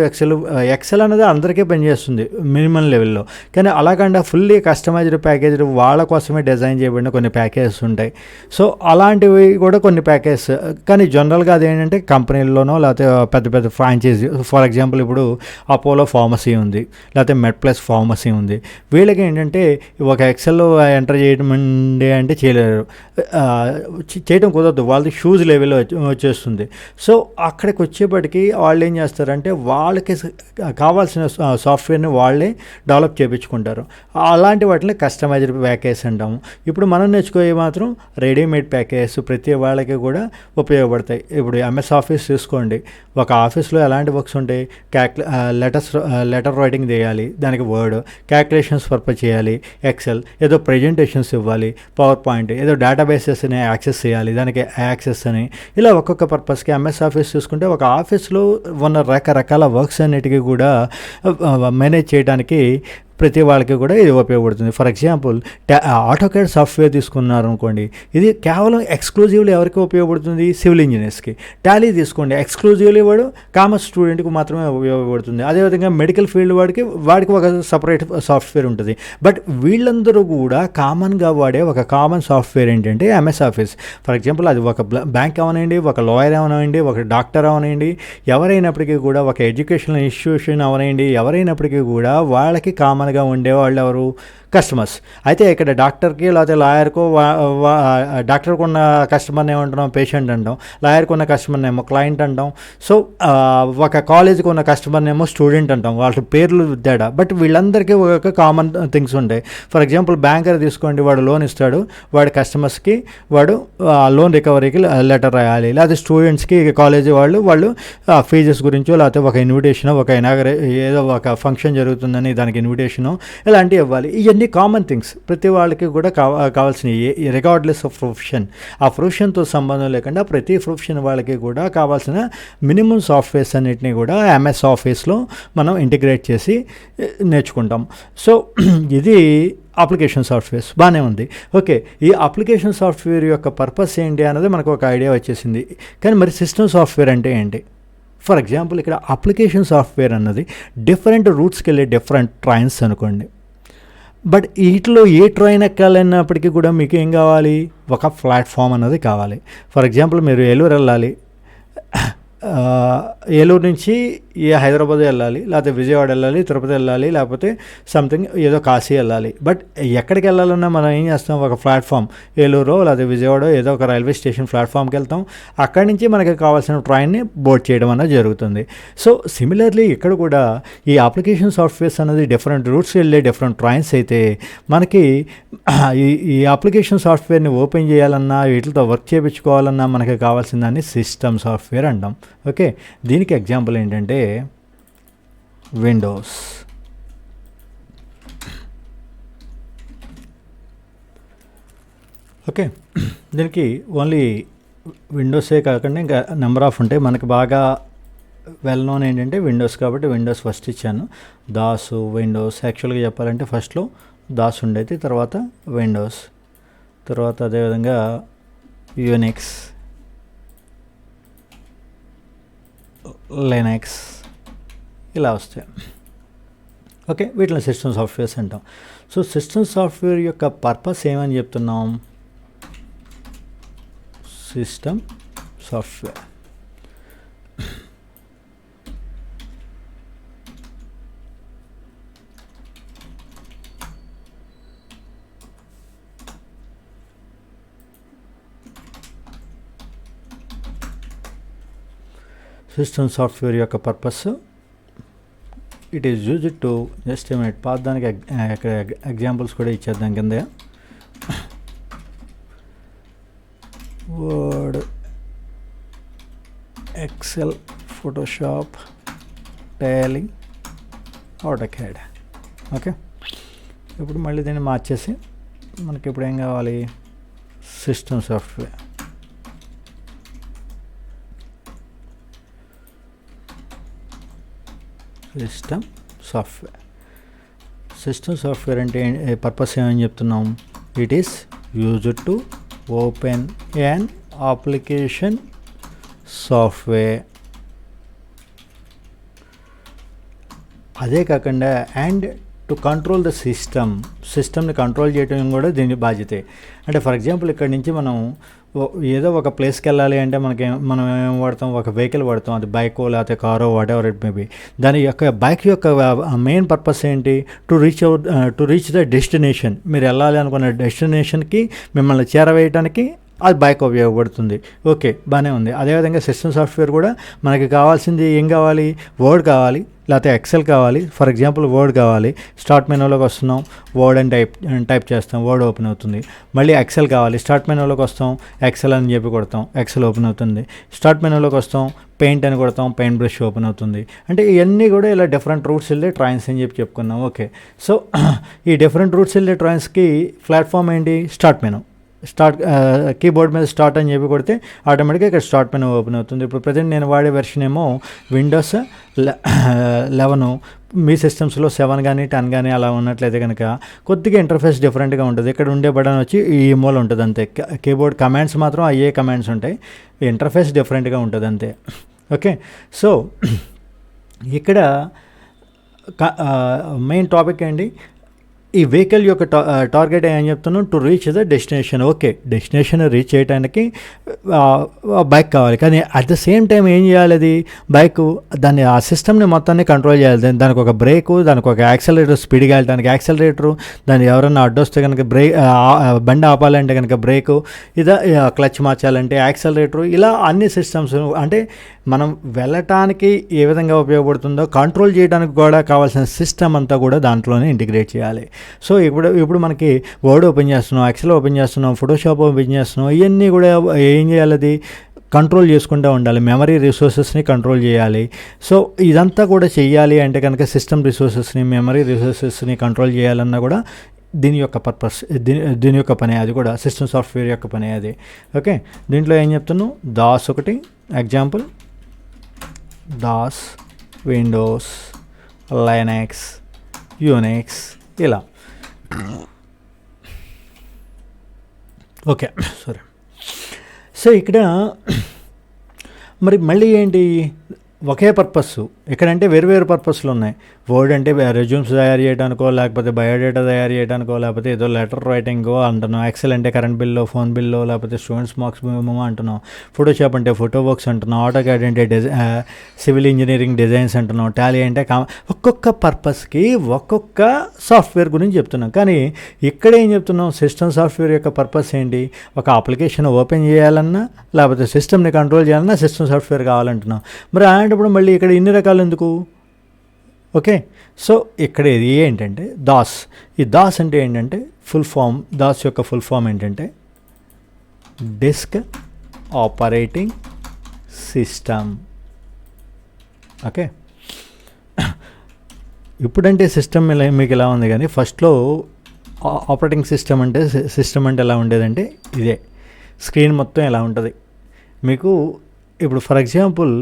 ఎక్సెల్ అనేది అందరికీ పనిచేస్తుంది మినిమం లెవెల్లో. కానీ అలాగంటే ఫుల్లీ కస్టమైజ్డ్ ప్యాకేజ్డ్ వాళ్ళ కోసమే డిజైన్ చేయబడిన కొన్ని ప్యాకేజెస్ ఉంటాయి. సో అలాంటివి కూడా కొన్ని ప్యాకేజెస్. కానీ జనరల్గా అదేంటంటే కంపెనీల్లోనో లేకపోతే పెద్ద ఫ్రాంచైజీ, ఫర్ ఎగ్జాంపుల్ ఇప్పుడు అపోలో ఫార్మసీ ఉంది, లేకపోతే మెడ్ప్లస్ ఫార్మసీ ఉంది. వీళ్ళకి ఏంటంటే ఒక ఎక్సెల్లో ఎంటర్ చేయడం అంటే చేయలేరు, చేయడం కుదరదు, వాళ్ళది షూజ్ లెవెల్లో వచ్చేస్తుంది. ఉంటుంది. సో అక్కడికి వచ్చేప్పటికి వాళ్ళు ఏం చేస్తారంటే వాళ్ళకి కావాల్సిన సాఫ్ట్వేర్ని వాళ్ళే డెవలప్ చేయించుకుంటారు. అలాంటి వాటిని కస్టమైజ్డ్ ప్యాకేజ్ అంటాము. ఇప్పుడు మనం నేర్చుకోవే మాత్రం రెడీమేడ్ ప్యాకేజ్ ప్రతి వాళ్ళకి కూడా ఉపయోగపడతాయి. ఇప్పుడు ఎంఎస్ ఆఫీస్ చూసుకోండి, ఒక ఆఫీస్లో ఎలాంటి వర్క్స్ ఉంటాయి, లెటర్ రైటింగ్ చేయాలి, దానికి వర్డ్, క్యాల్కులేషన్స్ పర్పస్ చేయాలి, ఎక్సెల్, ఏదో ప్రజెంటేషన్స్ ఇవ్వాలి, పవర్ పాయింట్, ఏదో డేటాబేసెస్ని యాక్సెస్ చేయాలి, దానికి యాక్సెస్ అని, ఇలా ఒక్కొక్క పర్పస్కి ఎంఎస్ ఆఫీస్ చూసుకుంటే ఒక ఆఫీస్లో ఉన్న రకరకాల వర్క్స్ అన్నిటికీ కూడా మేనేజ్ చేయడానికి ప్రతి వాళ్ళకి కూడా ఇది ఉపయోగపడుతుంది. ఫర్ ఎగ్జాంపుల్ ఆటోకాడ్ సాఫ్ట్వేర్ తీసుకున్నారు అనుకోండి, ఇది కేవలం ఎక్స్క్లూజివ్లీ ఎవరికి ఉపయోగపడుతుంది, సివిల్ ఇంజనీర్స్కి. టాలీ తీసుకోండి, ఎక్స్క్లూజివ్లీ వాడు కామర్స్ స్టూడెంట్కి మాత్రమే ఉపయోగపడుతుంది. అదేవిధంగా మెడికల్ ఫీల్డ్ వాడికి ఒక సపరేట్ సాఫ్ట్వేర్ ఉంటుంది. బట్ వీళ్ళందరూ కూడా కామన్గా వాడే ఒక కామన్ సాఫ్ట్వేర్ ఏంటంటే ఎంఎస్ ఆఫీస్. ఫర్ ఎగ్జాంపుల్ అది ఒక బ్యాంక్ అవనండి, ఒక లాయర్ అవనండి, ఒక డాక్టర్ అవనండి, ఎవరైనప్పటికీ కూడా ఒక ఎడ్యుకేషనల్ ఇన్స్టిట్యూషన్ అవనండి, ఎవరైనప్పటికీ కూడా వాళ్ళకి కామన్ గా ఉండేవాళ్ళు ఎవరు, కస్టమర్స్. అయితే ఇక్కడ డాక్టర్కి లేకపోతే లాయర్కు డాక్టర్కి ఉన్న కస్టమర్ని ఏమంటున్నాం, పేషెంట్ అంటాం. లాయర్కి ఉన్న కస్టమర్ని ఏమో క్లయింట్ అంటాం. సో ఒక కాలేజీకి ఉన్న కస్టమర్ని ఏమో స్టూడెంట్ అంటాం. వాళ్ళ పేర్లు తేడా, బట్ వీళ్ళందరికీ ఒక కామన్ థింగ్స్ ఉంటాయి. ఫర్ ఎగ్జాంపుల్ బ్యాంకర్ తీసుకోండి, వాడు లోన్ ఇస్తాడు, వాడి కస్టమర్స్కి వాడు లోన్ రికవరీకి లెటర్ రాయాలి. లేకపోతే స్టూడెంట్స్కి కాలేజీ వాళ్ళు ఫీజెస్ గురించో, లేకపోతే ఒక ఇన్విటేషన్, ఒక ఏదో ఒక ఫంక్షన్ జరుగుతుందని దానికి ఇన్విటేషను ఇలాంటివి ఇవ్వాలి. ఇవన్నీ కామన్ థింగ్స్ ప్రతి వాళ్ళకి కూడా కావాల్సినవి, రిగార్డ్లెస్ ఆఫ్ ప్రొఫెషన్. ఆ ప్రొఫెషన్తో సంబంధం లేకుండా ప్రతి ప్రొఫెషన్ వాళ్ళకి కూడా కావాల్సిన మినిమం సాఫ్ట్వేర్స్ అన్నిటినీ కూడా ఎంఎస్ ఆఫీస్లో మనం ఇంటిగ్రేట్ చేసి నేర్చుకుంటాం. సో ఇది అప్లికేషన్ సాఫ్ట్వేర్స్ బాగానే ఉంది. ఓకే, ఈ అప్లికేషన్ సాఫ్ట్వేర్ యొక్క పర్పస్ ఏంటి అన్నది మనకు ఒక ఐడియా వచ్చేసింది. కానీ మరి సిస్టమ్ సాఫ్ట్వేర్ అంటే ఏంటి? ఫర్ ఎగ్జాంపుల్ ఇక్కడ అప్లికేషన్ సాఫ్ట్వేర్ అన్నది డిఫరెంట్ రూట్స్కి వెళ్ళే డిఫరెంట్ ట్రైన్స్ అనుకోండి. బట్ వీటిలో ఏ ట్రైన్ ఎక్కాలన్నప్పటికీ కూడా మీకు ఏం కావాలి, ఒక ప్లాట్ఫామ్ అన్నది కావాలి. ఫర్ ఎగ్జాంపుల్ మీరు ఏలూరు వెళ్ళాలి, ఏలూరు నుంచి హైదరాబాద్ వెళ్ళాలి, లేకపోతే విజయవాడ వెళ్ళాలి, తిరుపతి వెళ్ళాలి, లేకపోతే సంథింగ్ ఏదో కాశీ వెళ్ళాలి. బట్ ఎక్కడికి వెళ్ళాలన్నా మనం ఏం చేస్తాం, ఒక ప్లాట్ఫామ్, ఏలూరు లేకపోతే విజయవాడ ఏదో ఒక రైల్వే స్టేషన్ ప్లాట్ఫామ్కి వెళ్తాం. అక్కడి నుంచి మనకి కావాల్సిన ట్రైన్ని బోర్డ్ చేయడం అనేది జరుగుతుంది. సో సిమిలర్లీ ఇక్కడ కూడా ఈ అప్లికేషన్ సాఫ్ట్వేర్స్ అనేది డిఫరెంట్ రూట్స్ వెళ్ళే డిఫరెంట్ ట్రైన్స్ అయితే మనకి ఈ అప్లికేషన్ సాఫ్ట్వేర్ని ఓపెన్ చేయాలన్నా, వీటితో వర్క్ చేయించుకోవాలన్నా మనకి కావాల్సిన దాన్ని సిస్టమ్ సాఫ్ట్వేర్ అంటాం. ఓకే, దీనికి ఎగ్జాంపుల్ ఏంటంటే విండోస్. ఓకే, దీనికి ఓన్లీ విండోసే కాకుండా ఇంకా నెంబర్ ఆఫ్ ఉంటాయి. మనకి బాగా వెల్ నోన్ ఏంటంటే విండోస్, కాబట్టి విండోస్ ఫస్ట్ ఇచ్చాను. దాసు, విండోస్. యాక్చువల్గా చెప్పాలంటే ఫస్ట్లో దాస్ ఉండేది, తర్వాత విండోస్, తర్వాత అదేవిధంగా యూనిక్స్, లైనక్స్, ఇలా వస్తాయి. ఓకే, వీటిని సిస్టమ్ సాఫ్ట్వేర్స్ అంటాం. సో సిస్టమ్ సాఫ్ట్వేర్ యొక్క పర్పస్ ఏమని చెప్తున్నాం, సిస్టమ్ సాఫ్ట్వేర్ సిస్టమ్ సాఫ్ట్వేర్ యొక్క purpose, it is used to just a minute pass. దానికి ఎగ్జాంపుల్స్ కూడా ఇచ్చేద్దాం కింద. Word, Excel, Photoshop, Tally, AutoCAD. Okay, ఇప్పుడు మళ్ళీ దీన్ని మార్చేసి మనకి ఇప్పుడు ఏం కావాలి, system software. System software. System software అంటే పర్పస్ ఏమని చెప్తున్నాం, it is used to open an application software. అదే కాకుండా అండ్ టు కంట్రోల్ ద సిస్టమ్ని కంట్రోల్ చేయడం కూడా దీని బాధ్యతే. అంటే ఫర్ ఎగ్జాంపుల్ ఇక్కడ నుంచి మనం ఏదో ఒక ప్లేస్కి వెళ్ళాలి అంటే మనం ఏం వాడతాం, ఒక వెహికల్ వాడతాం, అది బైకో లేకపోతే కారో, whatever it may be. దాని యొక్క బైక్ యొక్క మెయిన్ పర్పస్ ఏంటి, టు రీచ్ ద డెస్టినేషన్. మీరు వెళ్ళాలి అనుకున్న డెస్టినేషన్కి మిమ్మల్ని చేరవేయడానికి అది బైక్ ఉపయోగపడుతుంది. ఓకే, బాగానే ఉంది. అదేవిధంగా సిస్టమ్ సాఫ్ట్వేర్ కూడా మనకి కావాల్సింది ఏం కావాలి, వర్డ్ కావాలి, లేకపోతే ఎక్సెల్ కావాలి. ఫర్ ఎగ్జాంపుల్ వర్డ్ కావాలి, స్టార్ట్ మెనూలోకి వస్తున్నాం, వర్డ్ అని టైప్ చేస్తాం, వర్డ్ ఓపెన్ అవుతుంది. మళ్ళీ ఎక్సెల్ కావాలి, స్టార్ట్ మెనూలోకి వస్తాం, ఎక్సెల్ అని చెప్పి కొడతాం, ఎక్సెల్ ఓపెన్ అవుతుంది. స్టార్ట్ మెనూలోకి వస్తాం, పెయింట్ అని కొడతాం, పెయింట్ బ్రష్ ఓపెన్ అవుతుంది. అంటే ఇవన్నీ కూడా ఇలా డిఫరెంట్ రూట్స్ వెళ్ళే ట్రాయిన్స్ అని చెప్పి చెప్పుకున్నాం. ఓకే, సో ఈ డిఫరెంట్ రూట్స్ వెళ్ళే ట్రాయిన్స్కి ప్లాట్ఫామ్ ఏంటి, స్టార్ట్ మెనూ. కీబోర్డ్ మీద స్టార్ట్ అని చెప్పి కొడితే ఆటోమేటిక్గా ఇక్కడ స్టార్ట్ మెనూ ఓపెన్ అవుతుంది. ఇప్పుడు ప్రజెంట్ నేను వాడే వెర్షన్ ఏమో విండోస్ 11. మీ సిస్టమ్స్లో 7 కానీ 10 కానీ అలా ఉన్నట్లయితే కనుక కొద్దిగా ఇంటర్ఫేస్ డిఫరెంట్గా ఉంటుంది. ఇక్కడ ఉండే బటన్ వచ్చి ఈ మూల ఉంటుంది అంతే. కీబోర్డ్ కమాండ్స్ మాత్రం అయ్యే కమాండ్స్ ఉంటాయి, ఇంటర్ఫేస్ డిఫరెంట్గా ఉంటుంది అంతే. ఓకే, సో ఇక్కడ మెయిన్ టాపిక్ ఏంటి, ఈ వెహికల్ యొక్క టార్గెట్ ఏం చెప్తున్నాం, to reach the destination. Okay, destination reach చేయడానికి బైక్ కావాలి, కానీ అట్ ద సేమ్ టైం ఏం చేయాలి, అది బైక్ దాన్ని ఆ సిస్టమ్ని మొత్తాన్ని కంట్రోల్ చేయాలి. దానికి ఒక బ్రేకు, దానికి ఒక యాక్సలరేటర్, స్పీడ్గా వెళ్ళడానికి యాక్సలరేటరు, దాన్ని ఎవరన్నా అడ్డొస్తే కనుక బండి ఆపాలంటే కనుక బ్రేకు, ఇదా క్లచ్ మార్చాలంటే యాక్సలరేటరు, ఇలా అన్ని సిస్టమ్స్ అంటే మనం వెళ్ళటానికి ఏ విధంగా ఉపయోగపడుతుందో కంట్రోల్ చేయడానికి కూడా కావాల్సిన సిస్టమ్ అంతా కూడా దాంట్లోనే ఇంటిగ్రేట్ చేయాలి. సో ఇప్పుడు మనకి వర్డ్ ఓపెన్ చేస్తున్నాం, ఎక్సెల్ ఓపెన్ చేస్తున్నాం, ఫోటోషాప్ ఓపెన్ చేస్తున్నాం, ఇవన్నీ కూడా ఏం చేయాలి, అది కంట్రోల్ చేసుకుంటూ ఉండాలి. మెమరీ రిసోర్సెస్ని కంట్రోల్ చేయాలి. సో ఇదంతా కూడా చెయ్యాలి అంటే కనుక సిస్టమ్ రిసోర్సెస్ని, మెమరీ రిసోర్సెస్ని కంట్రోల్ చేయాలన్నా కూడా దీని యొక్క పర్పస్, దీని యొక్క పని, అది కూడా సిస్టమ్ సాఫ్ట్వేర్ యొక్క పని అది. ఓకే, దీంట్లో ఏం చెప్తున్నాను, దాస్ ఒకటి example, DOS, windows, linux, unix, ఇలా. Okay, sorry. సో ఇక్కడ మరి మళ్ళీ ఏంటి, ఒకే పర్పస్. ఇక్కడంటే వేరు పర్పస్లు ఉన్నాయి. వర్డ్ అంటే రెజ్యూమ్స్ తయారు చేయడానికో, లేకపోతే బయోడేటా తయారు చేయడానికో, లేకపోతే ఏదో లెటర్ రైటింగో అంటున్నాం. ఎక్సెల్ అంటే కరెంట్ బిల్లో, ఫోన్ బిల్లో, లేకపోతే స్టూడెంట్స్ మార్క్స్ మేమో అంటున్నాం. ఫోటోషాప్ అంటే ఫోటో వర్క్స్ అంటున్నాం. ఆటోకాడ్ అంటే సివిల్ ఇంజనీరింగ్ డిజైన్స్ అంటున్నాం. టాలీ అంటే ఒక్కొక్క పర్పస్కి ఒక్కొక్క సాఫ్ట్వేర్ గురించి చెప్తున్నాం. కానీ ఇక్కడ ఏం చెప్తున్నాం, సిస్టమ్ సాఫ్ట్వేర్ యొక్క పర్పస్ ఏంటి, ఒక అప్లికేషన్ ఓపెన్ చేయాలన్నా, లేకపోతే సిస్టమ్ని కంట్రోల్ చేయాలన్నా సిస్టమ్ సాఫ్ట్వేర్ కావాలంటున్నాం. మరి అలాంటప్పుడు మళ్ళీ ఇక్కడ ఇన్ని రకాలు ఎందుకు? ఓకే, సో ఇక్కడ ఇది ఏంటంటే దాస్. ఈ దాస్ అంటే ఏంటంటే ఫుల్ ఫామ్, దాస్ యొక్క ఫుల్ ఫామ్ ఏంటంటే డిస్క్ ఆపరేటింగ్ సిస్టమ్. ఓకే, ఇప్పుడంటే సిస్టమ్ మీకు ఎలా ఉంది, కానీ ఫస్ట్లో ఆపరేటింగ్ సిస్టమ్ అంటే ఎలా ఉండేదంటే ఇదే స్క్రీన్ మొత్తం ఎలా ఉంటుంది మీకు. ఇప్పుడు ఫర్ ఎగ్జాంపుల్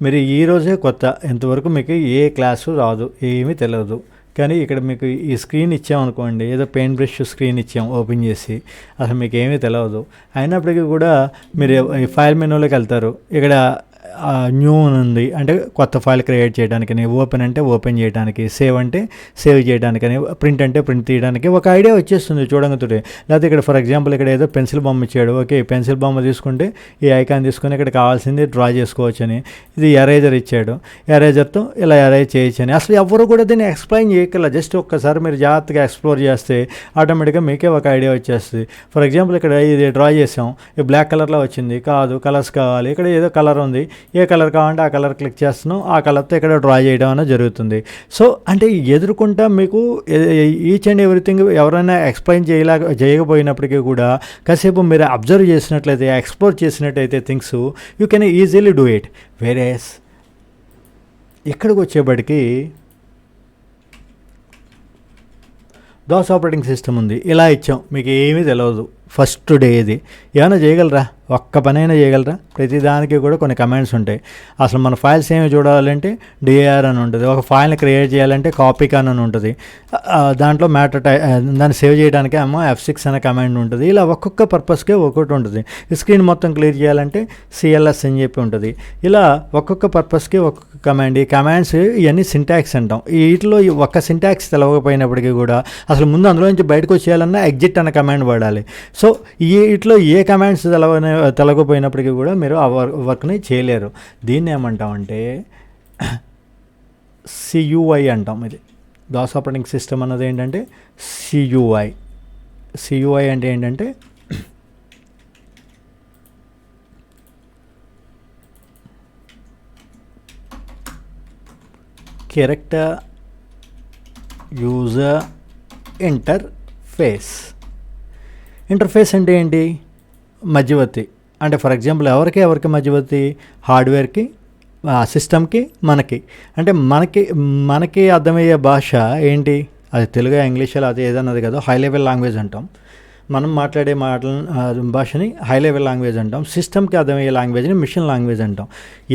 మీరు ఈరోజే కొత్త, ఇంతవరకు మీకు ఏ క్లాసు రాదు, ఏమీ తెలియదు, కానీ ఇక్కడ మీకు ఈ స్క్రీన్ ఇచ్చామనుకోండి, ఏదో పెయింట్ బ్రష్ స్క్రీన్ ఇచ్చాం ఓపెన్ చేసి, అసలు మీకు ఏమీ తెలియదు. అయినప్పటికీ కూడా మీరు ఈ ఫైల్ మెనూలోకి వెళ్తారు, ఇక్కడ న్యూ ఉంది అంటే కొత్త ఫైల్ క్రియేట్ చేయడానికని, ఓపెన్ అంటే ఓపెన్ చేయడానికి, సేవ్ అంటే సేవ్ చేయడానికని, ప్రింట్ అంటే ప్రింట్ తీయడానికి ఒక ఐడియా వచ్చేస్తుంది చూడంగానే. లేకపోతే ఇక్కడ ఫర్ ఎగ్జాంపుల్ ఇక్కడ ఏదో పెన్సిల్ బొమ్మ ఇచ్చాడు, ఓకే పెన్సిల్ బొమ్మ తీసుకుంటే ఈ ఐకాన్ తీసుకొని ఇక్కడ కావాల్సింది డ్రా చేసుకోవచ్చని. ఇది ఎరేజర్ ఇచ్చాడు, ఎరేజర్తో ఇలా ఎరేజ్ చేయొచ్చని. అసలు ఎవరు కూడా దీన్ని ఎక్స్ప్లెయిన్ చేయగల, జస్ట్ ఒక్కసారి మీరు జాగ్రత్తగా ఎక్స్ప్లోర్ చేస్తే ఆటోమేటిక్గా మీకే ఒక ఐడియా వచ్చేస్తుంది. ఫర్ ఎగ్జాంపుల్ ఇక్కడ ఇది డ్రా చేసాం, ఈ బ్లాక్ కలర్లో వచ్చింది, కాదు కలర్స్ కావాలి, ఇక్కడ ఏదో కలర్ ఉంది, ఏ కలర్ కావాలంటే ఆ కలర్ క్లిక్ చేస్తున్నాం, ఆ కలర్తో ఇక్కడ డ్రా చేయడం అనేది జరుగుతుంది. సో అంటే ఎదుర్కొంటా మీకు ఈచ్ అండ్ ఎవ్రీథింగ్ ఎవరైనా ఎక్స్ప్లెయిన్ చేయకపోయినప్పటికీ కూడా కాసేపు మీరు అబ్జర్వ్ చేసినట్లయితే, ఎక్స్ప్లోర్ చేసినట్టయితే things you can easily do it. Whereas ఇక్కడికి వచ్చేప్పటికి దాస్ ఆపరేటింగ్ సిస్టమ్ ఉంది, ఇలా ఇచ్చాం, మీకు ఏమీ తెలియదు, ఫస్ట్ డే ఇది ఏమైనా చేయగలరా, ఒక్క పనైనా చేయగలరా? ప్రతిదానికి కూడా కొన్ని కమాండ్స్ ఉంటాయి. అసలు మన ఫైల్స్ ఏమి చూడాలంటే డిఆర్ అని ఉంటుంది, ఒక ఫైల్ని క్రియేట్ చేయాలంటే కాపీ కాన్ అని ఉంటుంది, దాంట్లో మ్యాటర్ దాన్ని సేవ్ చేయడానికి ఏమో F6 అనే కమాండ్ ఉంటుంది. ఇలా ఒక్కొక్క పర్పస్కే ఒక్కొక్కటి ఉంటుంది. స్క్రీన్ మొత్తం క్లియర్ చేయాలంటే CLS అని చెప్పి ఉంటుంది. ఇలా ఒక్కొక్క పర్పస్కి ఒక్కొక్క కమాండ్. ఈ కమాండ్స్ ఇవన్నీ సింటాక్స్ అంటాం. వీటిలో ఒక్క సింటాక్స్ తెలవకపోయినప్పటికీ కూడా అసలు ముందు అందులో నుంచి బయటకు వచ్చేయాలన్నా ఎగ్జిట్ అనే కమాండ్ వాడాలి. సో వీటిలో ఏ కమాండ్స్ తెలవకపోయినప్పటికీ కూడా మీరు ఆ వర్క్ని చేయలేరు. దీన్ని ఏమంటామంటే CUI అంటాం. ఇది దాస్ ఆపరేటింగ్ సిస్టమ్ అన్నది ఏంటంటే CUI అంటే ఏంటంటే క్యారెక్టర్ యూజర్ ఇంటర్ఫేస్. ఇంటర్ఫేస్ అంటే ఏంటి? మధ్యవర్తి. అంటే ఫర్ ఎగ్జాంపుల్ ఎవరికి మధ్యవర్తి? హార్డ్వేర్కి, సిస్టమ్కి, మనకి. అంటే మనకి అర్థమయ్యే భాష ఏంటి? అది తెలుగు, ఇంగ్లీష్, అది ఏదన్నది కదా హై లెవెల్ లాంగ్వేజ్ అంటాం. మనం మాట్లాడే భాషని హై లెవెల్ లాంగ్వేజ్ అంటాం. సిస్టమ్కి అర్థమయ్యే లాంగ్వేజ్ని మిషన్ లాంగ్వేజ్ అంటాం.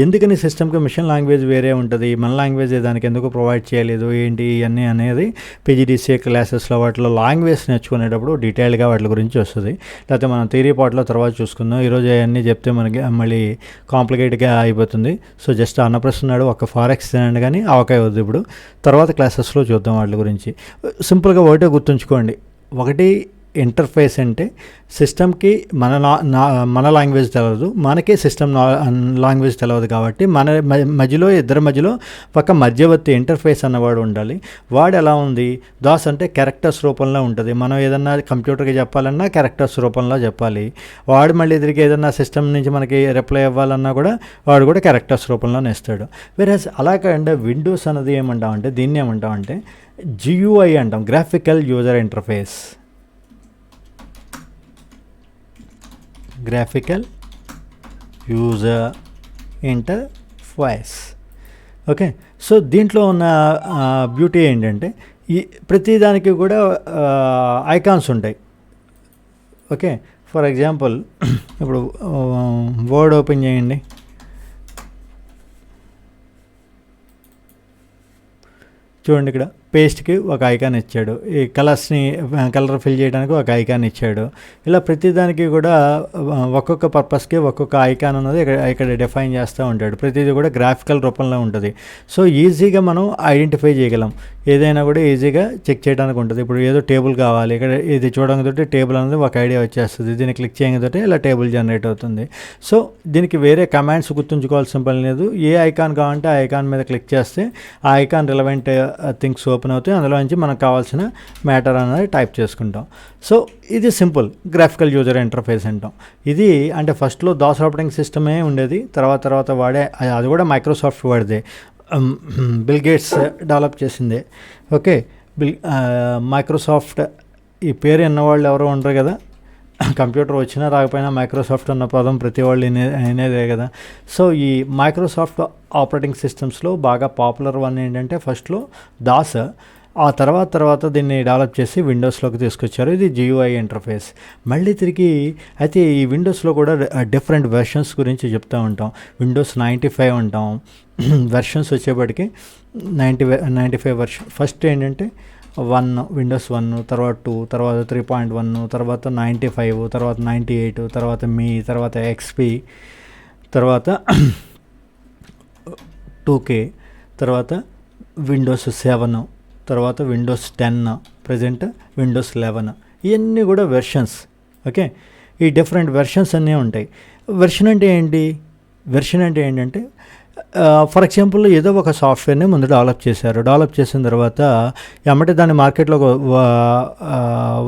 ఎందుకని సిస్టమ్కి మిషన్ లాంగ్వేజ్ వేరే ఉంటుంది, మన లాంగ్వేజ్ దానికి ఎందుకు ప్రొవైడ్ చేయలేదు ఏంటి ఇవన్నీ అనేది పీజీడీసీఏ క్లాసెస్లో వాటిలో లాంగ్వేజ్ నేర్చుకునేటప్పుడు డీటెయిల్గా వాటి గురించి వస్తుంది. లేకపోతే మనం థియరీ పార్ట్లో తర్వాత చూసుకుందాం. ఈరోజు అవన్నీ చెప్తే మనకి మళ్ళీ కాంప్లికేట్గా అయిపోతుంది. సో జస్ట్ అన్నప్రస్తున్నాడు ఒక ఫారెక్స్ తినండి కానీ అవకాయ వద్దు. ఇప్పుడు తర్వాత క్లాసెస్లో చూద్దాం వాటి గురించి. సింపుల్గా ఒకటే గుర్తుంచుకోండి. ఒకటి, ఇంటర్ఫేస్ అంటే సిస్టమ్కి మన లాంగ్వేజ్ తెలియదు, మనకే సిస్టమ్ లాంగ్వేజ్ తెలియదు. కాబట్టి ఇద్దరి మధ్యలో ఒక మధ్యవర్తి ఇంటర్ఫేస్ అన్నవాడు ఉండాలి. వాడు ఎలా ఉంది? దాస్ అంటే క్యారెక్టర్స్ రూపంలో ఉంటుంది. మనం ఏదన్నా కంప్యూటర్కి చెప్పాలన్నా క్యారెక్టర్స్ రూపంలో చెప్పాలి. వాడు మళ్ళీ ఎదురుగా ఏదన్నా సిస్టమ్ నుంచి మనకి రిప్లై ఇవ్వాలన్నా కూడా వాడు కూడా క్యారెక్టర్స్ రూపంలోనే ఇస్తాడు. వేరే అలా కాకుండా విండోస్ అన్నది ఏమంటామంటే, దీన్ని ఏమంటామంటే GUI అంటాం, graphical user interface. Graphical user interface. Okay. So దీంట్లో ఉన్న బ్యూటీ ఏంటంటే ప్రతిదానికి కూడా ఐకాన్స్ ఉంటాయి. ఓకే. ఫర్ ఎగ్జాంపుల్ ఇప్పుడు వర్డ్ ఓపెన్ చేయండి. చూడండి, ఇక్కడ పేస్ట్కి ఒక ఐకాన్ ఇచ్చాడు, ఈ కలర్ ఫిల్ చేయడానికి ఒక ఐకాన్ ఇచ్చాడు. ఇలా ప్రతిదానికి కూడా ఒక్కొక్క పర్పస్కి ఒక్కొక్క ఐకాన్ ఉన్నది ఇక్కడ డిఫైన్ చేస్తూ ఉంటాడు. ప్రతిదీ కూడా గ్రాఫికల్ రూపంలో ఉంటుంది. సో ఈజీగా మనం ఐడెంటిఫై చేయగలం, ఏదైనా కూడా ఈజీగా చెక్ చేయడానికి ఉంటుంది. ఇప్పుడు ఏదో టేబుల్ కావాలి, ఇక్కడ ఇది చూడడంతో టేబుల్ అనేది ఒక ఐడియా వచ్చేస్తుంది. దీన్ని క్లిక్ చేయడంతో ఇలా టేబుల్ జనరేట్ అవుతుంది. సో దీనికి వేరే కమాండ్స్ గుర్తుంచుకోవాల్సిన పని లేదు. ఏ ఐకాన్ కావాలంటే ఆ ఐకాన్ మీద క్లిక్ చేస్తే ఆ ఐకాన్ రిలవెంట్ థింగ్స్ ఓపెన్ అవుతాయి. అందులో నుంచి మనకు కావాల్సిన మ్యాటర్ అనేది టైప్ చేసుకుంటాం. సో ఇది సింపుల్ గ్రాఫికల్ యూజర్ ఇంటర్ఫేస్ అంటాం. ఇది అంటే ఫస్ట్లో దాస్ ఆపరేటింగ్ సిస్టమే ఉండేది, తర్వాత వాడే, అది కూడా మైక్రోసాఫ్ట్ వాడిదే, బిల్ గేట్స్ డెవలప్ చేసిందే. ఓకే. మైక్రోసాఫ్ట్ ఈ పేరు విన్నవాళ్ళు ఎవరో ఉండరు కదా, కంప్యూటర్ వచ్చినా రాకపోయినా మైక్రోసాఫ్ట్ అన్న పదం ప్రతి వాళ్ళు అనేదే కదా. సో ఈ మైక్రోసాఫ్ట్ ఆపరేటింగ్ సిస్టమ్స్లో బాగా పాపులర్ వన్ ఏంటంటే ఫస్ట్లో దాస్, ఆ తర్వాత దీన్ని డెవలప్ చేసి విండోస్లోకి తీసుకొచ్చారు. ఇది GUI ఇంటర్ఫేస్. మళ్ళీ తిరిగి అయితే ఈ విండోస్లో కూడా డిఫరెంట్ వెర్షన్స్ గురించి చెప్తూ ఉంటాం. విండోస్ 95 ఉంటాం. వెర్షన్స్ వచ్చేప్పటికి 95 వెర్షన్. ఫస్ట్ ఏంటంటే విండోస్ 1, తర్వాత 2, తర్వాత 3.1, తర్వాత 95, తర్వాత 98, తర్వాత తర్వాత XP, తర్వాత 2K, తర్వాత విండోస్ 7, తర్వాత విండోస్ 10, ప్రజెంట్ విండోస్ 11. ఇవన్నీ కూడా వెర్షన్స్. ఓకే. ఈ డిఫరెంట్ వెర్షన్స్ అన్నీ ఉంటాయి. వెర్షన్ అంటే ఏంటంటే ఫర్ ఎగ్జాంపుల్ ఏదో ఒక సాఫ్ట్వేర్ని ముందు డెవలప్ చేశారు. డెవలప్ చేసిన తర్వాత ఎమ్మటే దాన్ని మార్కెట్లో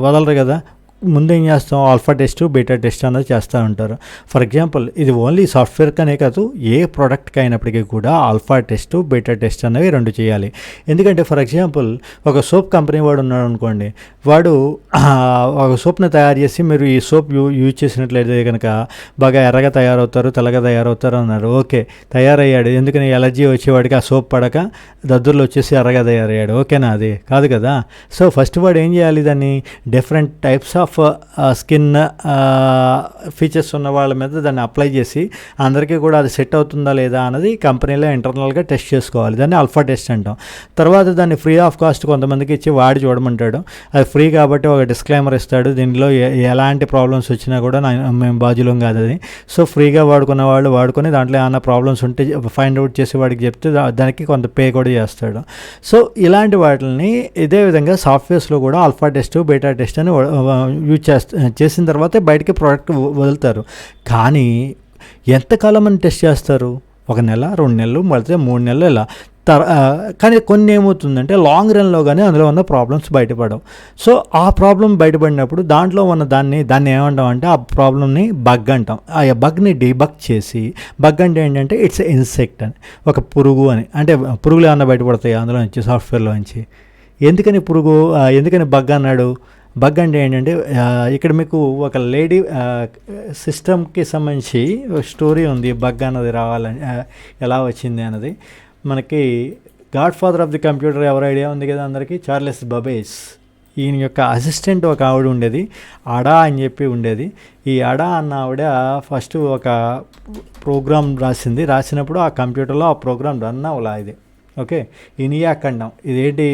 వదలరు కదా. ముందు ఏం చేస్తాం, ఆల్ఫా టెస్ట్, బీటా టెస్ట్ అనేది చేస్తూ ఉంటారు. ఫర్ ఎగ్జాంపుల్ ఇది ఓన్లీ సాఫ్ట్వేర్కనే కాదు, ఏ ప్రోడక్ట్కి అయినప్పటికీ కూడా ఆల్ఫా టెస్ట్, బీటా టెస్ట్ అనేవి 2 చేయాలి. ఎందుకంటే ఫర్ ఎగ్జాంపుల్ ఒక సోప్ కంపెనీ వాడు ఉన్నాడు అనుకోండి, వాడు ఒక సోప్ని తయారు చేసి మీరు ఈ సోప్ యూజ్ చేసినట్లయితే కనుక బాగా ఎర్రగా తయారవుతారు, తెల్లగా తయారవుతారు అన్నారు. ఓకే, తయారయ్యాడు. ఎందుకని ఎలర్జీ వచ్చేవాడికి ఆ సోప్ పడక దద్దుర్లు వచ్చేసి ఎర్రగా తయారయ్యాడు. ఓకేనా? అది కాదు కదా. సో ఫస్ట్ వాడు ఏం చేయాలి, దాన్ని different types of skin features ఉన్న వాళ్ళ మీద దాన్ని అప్లై చేసి అందరికీ కూడా అది సెట్ అవుతుందా లేదా అన్నది కంపెనీలో ఇంటర్నల్గా టెస్ట్ చేసుకోవాలి. దాన్ని ఆల్ఫా టెస్ట్ అంటాం. తర్వాత దాన్ని ఫ్రీ ఆఫ్ కాస్ట్ కొంతమందికి ఇచ్చి వాడి చూడమంటాడు. అది ఫ్రీ కాబట్టి ఒక డిస్క్లైమర్ ఇస్తాడు, దీనిలో ఎలాంటి ప్రాబ్లమ్స్ వచ్చినా కూడా మేము బాధ్యులం కాదు అది. సో ఫ్రీగా వాడుకున్న వాళ్ళు వాడుకొని దాంట్లో ఏమైనా ప్రాబ్లమ్స్ ఉంటే ఫైండ్ అవుట్ చేసి వాడికి చెప్తే దానికి కొంత పే కూడా చేస్తాడు. సో ఇలాంటి వాటిని ఇదే విధంగా సాఫ్ట్వేర్స్లో కూడా ఆల్ఫా టెస్ట్, బీటా టెస్ట్ అని యూజ్ చేసిన తర్వాతే బయటికి ప్రోడక్ట్ వదులుతారు. కానీ ఎంతకాలం అని టెస్ట్ చేస్తారు? 1 నెల, 2 నెలలు, మళ్ళీ 3 నెలలు. ఇలా కానీ కొన్ని ఏమవుతుందంటే లాంగ్ రన్లో కానీ అందులో ఉన్న ప్రాబ్లమ్స్ బయటపడవు. సో ఆ ప్రాబ్లం బయటపడినప్పుడు దాంట్లో ఉన్న దాన్ని ఏమంటాం అంటే ఆ ప్రాబ్లమ్ని బగ్ అంటాం. ఆ బగ్ని డీబగ్ చేసి, బగ్ అంటే ఏంటంటే ఇట్స్ ఇన్సెక్ట్ అని, ఒక పురుగు అని. అంటే పురుగులు ఏమన్నా బయటపడతాయి అందులో నుంచి, సాఫ్ట్వేర్లో నుంచి. ఎందుకని బగ్ అన్నాడు? బగ్ అంటే ఏంటంటే ఇక్కడ మీకు ఒక లేడీ సిస్టమ్కి సంబంధించి ఒక స్టోరీ ఉంది. బగ్ అన్నది రావాలని ఎలా వచ్చింది అన్నది. మనకి God father of the computer ఎవరు ఐడియా ఉంది కదా అందరికీ, చార్లెస్ బబేజ్. ఈయన యొక్క అసిస్టెంట్ ఒక ఆవిడ ఉండేది, అడా అని చెప్పి ఉండేది. ఈ అడా అన్న ఆవిడ ఫస్ట్ ఒక ప్రోగ్రామ్ రాసినప్పుడు ఆ కంప్యూటర్లో ఆ ప్రోగ్రామ్ రన్ అవ్వలా. ఇది ఓకే, ఇనియాక్ అంటాం. ఇదేంటి,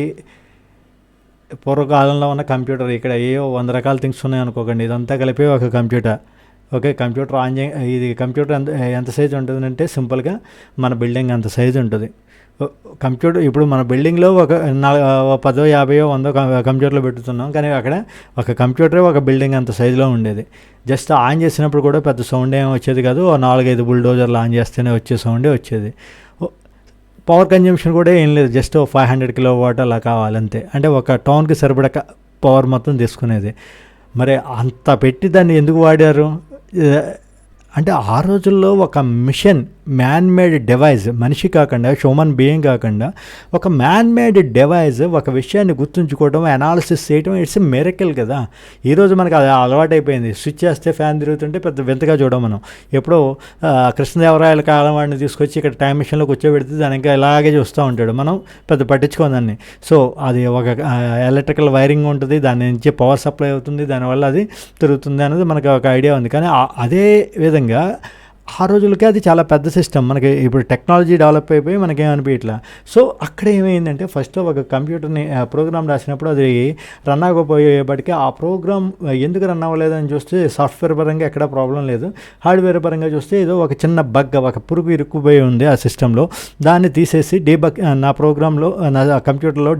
పూర్వకాలంలో ఉన్న కంప్యూటర్. ఇక్కడ ఏవో 100 రకాల థింగ్స్ ఉన్నాయి అనుకోకండి, ఇదంతా కలిపి ఒక కంప్యూటర్. ఓకే, కంప్యూటర్ ఆన్ ఇది కంప్యూటర్ ఎంత సైజు ఉంటుందంటే సింపుల్గా మన బిల్డింగ్ అంత సైజు ఉంటుంది కంప్యూటర్. ఇప్పుడు మన బిల్డింగ్లో ఒక 10, 50, 100 కంప్యూటర్లు పెట్టుతున్నాం, కానీ అక్కడ ఒక కంప్యూటరే ఒక బిల్డింగ్ అంత సైజులో ఉండేది. జస్ట్ ఆన్ చేసినప్పుడు కూడా పెద్ద సౌండ్ ఏమి వచ్చేది కాదు. 4-5 బుల్డోజర్లు ఆన్ చేస్తేనే వచ్చే సౌండే వచ్చేది. పవర్ కన్జంప్షన్ కూడా ఏం లేదు, జస్ట్ 500 కిలోవాట్ అలా కావాలంతే. అంటే ఒక టౌన్కి సరిపడ పవర్ మొత్తం తీసుకునేది. మరి అంత పెట్టి దాన్ని ఎందుకు వాడారు అంటే, ఆ రోజుల్లో ఒక మిషన్, మ్యాన్ మేడ్ డివైజ్, మనిషి కాకుండా, హ్యూమన్ బీయింగ్ కాకుండా ఒక మ్యాన్ మేడ్ డివైజ్ ఒక విషయాన్ని గుర్తుంచుకోవడం, అనాలిసిస్ చేయడం, ఇట్స్ మెరకిల్ కదా. ఈరోజు మనకు అది అలవాటైపోయింది. స్విచ్ చేస్తే ఫ్యాన్ తిరుగుతుంటే పెద్ద వింతగా చూడం మనం. ఎప్పుడో కృష్ణదేవరాయల కాలం వాడిని తీసుకొచ్చి ఇక్కడ టైం మిషన్లో కూర్చోబెడితే దాని ఇంకా ఇలాగే చూస్తూ ఉంటాడు, మనం పెద్ద పట్టించుకోదాన్ని. సో అది ఒక ఎలక్ట్రికల్ వైరింగ్ ఉంటుంది, దాని నుంచి పవర్ సప్లై అవుతుంది, దానివల్ల అది తిరుగుతుంది అనేది మనకు ఒక ఐడియా ఉంది. కానీ అదే విధంగా ఆ రోజులకే అది చాలా పెద్ద సిస్టమ్. మనకి ఇప్పుడు టెక్నాలజీ డెవలప్ అయిపోయి మనకేమనిపించట్లా. సో అక్కడ ఏమైందంటే, ఫస్ట్ ఒక కంప్యూటర్ని ప్రోగ్రామ్ రాసినప్పుడు అది రన్ అవ్వకపోయేపటికి ఆ ప్రోగ్రామ్ ఎందుకు రన్ అవ్వలేదని చూస్తే సాఫ్ట్వేర్ పరంగా ఎక్కడ ప్రాబ్లం లేదు, హార్డ్వేర్ పరంగా చూస్తే ఏదో ఒక చిన్న బగ్, ఒక పురుగు ఇరుక్కుపోయి ఉంది ఆ సిస్టంలో. దాన్ని తీసేసి డీబగ్, నా ప్రోగ్రాంలో నా కంప్యూటర్లో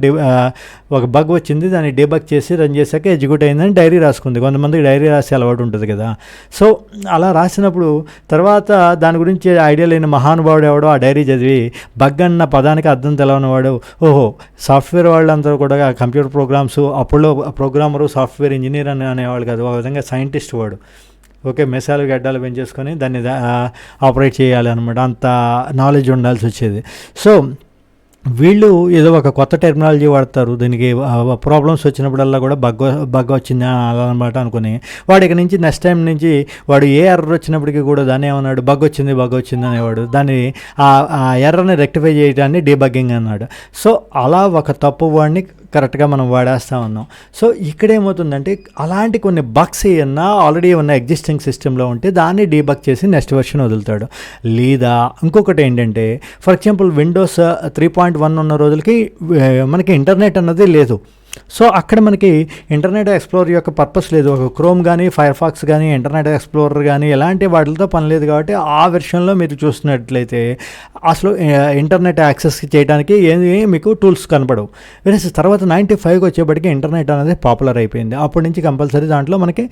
ఒక బగ్ వచ్చింది, దాన్ని డీబగ్ చేసి రన్ చేశాక ఎగ్జిక్యూట్ అయిందని డైరీ రాసుకుంది. కొంతమందికి డైరీ రాసే అలవాటు ఉంటుంది కదా. సో అలా రాసినప్పుడు తర్వాత దాని గురించి ఐడియా లేని మహానుభావుడు ఎవడో ఆ డైరీ చదివి బగ్ అన్న పదానికి అర్థం తెలవనివాడు, ఓహో సాఫ్ట్వేర్ వాళ్ళందరూ కూడా కంప్యూటర్ ప్రోగ్రామ్స్, అప్పుడులో ప్రోగ్రామరు సాఫ్ట్వేర్ ఇంజనీర్ అని అనేవాళ్ళు కాదు, ఒక విధంగా సైంటిస్ట్ వాడు. ఓకే, మెసాలు గడ్డాలు పెంచేసుకొని దాన్ని ఆపరేట్ చేయాలి అనమాట, అంత నాలెడ్జ్ ఉండాల్సి వచ్చేది. సో వీళ్ళు ఏదో ఒక కొత్త టెక్నాలజీ వాడతారు, దీనికి ప్రాబ్లమ్స్ వచ్చినప్పుడల్లా కూడా బగ్ వచ్చింది అనమాట అనుకుని, వాడు ఇక నుంచి నెక్స్ట్ టైం నుంచి వాడు ఏ ఎర్రర్ వచ్చినప్పటికీ కూడా దాన్ని ఏమన్నాడు, బగ్ వచ్చింది అనేవాడు. దాన్ని ఆ ఎర్రర్ని రెక్టిఫై చేయడాన్ని డీబగ్గింగ్ అన్నాడు. సో అలా ఒక తప్పు వాడిని కరెక్ట్గా మనం వాడేస్తూ ఉన్నాం. సో ఇక్కడ ఏమవుతుందంటే, అలాంటి కొన్ని బగ్స్ ఏమన్నా ఆల్రెడీ ఉన్న ఎగ్జిస్టింగ్ సిస్టంలో ఉంటే దాన్ని డీబగ్ చేసి నెక్స్ట్ వెర్షన్ వదులుతాడు. లేదా ఇంకొకటి ఏంటంటే, ఫర్ ఎగ్జాంపుల్ విండోస్ 3.1 ఉన్న రోజులకి మనకి ఇంటర్నెట్ అన్నది లేదు. సో అక్కడ మనకి ఇంటర్నెట్ ఎక్స్ప్లోరర్ యొక్క పర్పస్ లేదు. ఒక క్రోమ్ కానీ, ఫైర్ ఫాక్స్ కానీ, ఇంటర్నెట్ ఎక్స్ప్లోరర్ కానీ ఎలాంటి వాటితో పని లేదు. కాబట్టి ఆ వెర్షన్లో మీరు చూసినట్లయితే అసలు ఇంటర్నెట్ యాక్సెస్ చేయడానికి ఏమి మీకు టూల్స్ కనపడవు. వేరే తర్వాత 95కి వచ్చేప్పటికి ఇంటర్నెట్ అనేది పాపులర్ అయిపోయింది. అప్పటి నుంచి కంపల్సరీ దాంట్లో మనకి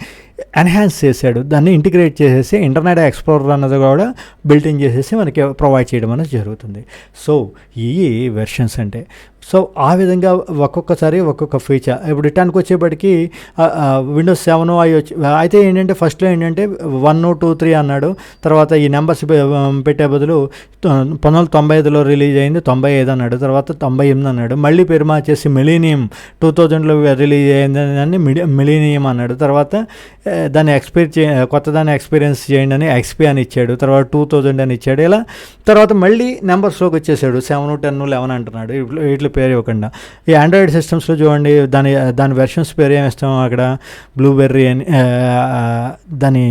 ఎన్హాన్స్ చేశాడు, దాన్ని ఇంటిగ్రేట్ చేసేసి ఇంటర్నెట్ ఎక్స్ప్లోరర్ అన్నది కూడా బిల్ట్ ఇన్ చేసేసి మనకి ప్రొవైడ్ చేయడం అనేది జరుగుతుంది. సో ఈ వెర్షన్స్ అంటే, సో ఆ విధంగా ఒక్కొక్కసారి ఒక్కొక్క ఫీచర్. ఇప్పుడు రిటర్న్కి వచ్చేప్పటికి విండోస్ 7 అవి వచ్చి, అయితే ఏంటంటే ఫస్ట్లో ఏంటంటే 1, 2, 3 అన్నాడు. తర్వాత ఈ నెంబర్స్ పెట్టే బదులు 1995లో రిలీజ్ అయింది, 95 అన్నాడు. తర్వాత 98 అన్నాడు. మళ్ళీ పేరు మార్చేసి మిలీనియం 2000లో రిలీజ్ అయిందని మిలీనియం అన్నాడు. తర్వాత దాన్ని కొత్తదాన్ని ఎక్స్పీరియన్స్ చేయండి అని XP అని ఇచ్చాడు. తర్వాత 2000 అని ఇచ్చాడు. ఇలా తర్వాత మళ్ళీ నెంబర్స్లోకి వచ్చేసాడు, 7, 10, 11 అంటున్నాడు. ఇట్లా పేరు ఇవ్వకుండా. ఈ ఆండ్రాయిడ్ సిస్టమ్స్లో చూడండి, దాని వెర్షన్స్ పేరు ఏమి ఇస్తాం అక్కడ, బ్లూబెర్రీ అని, దాని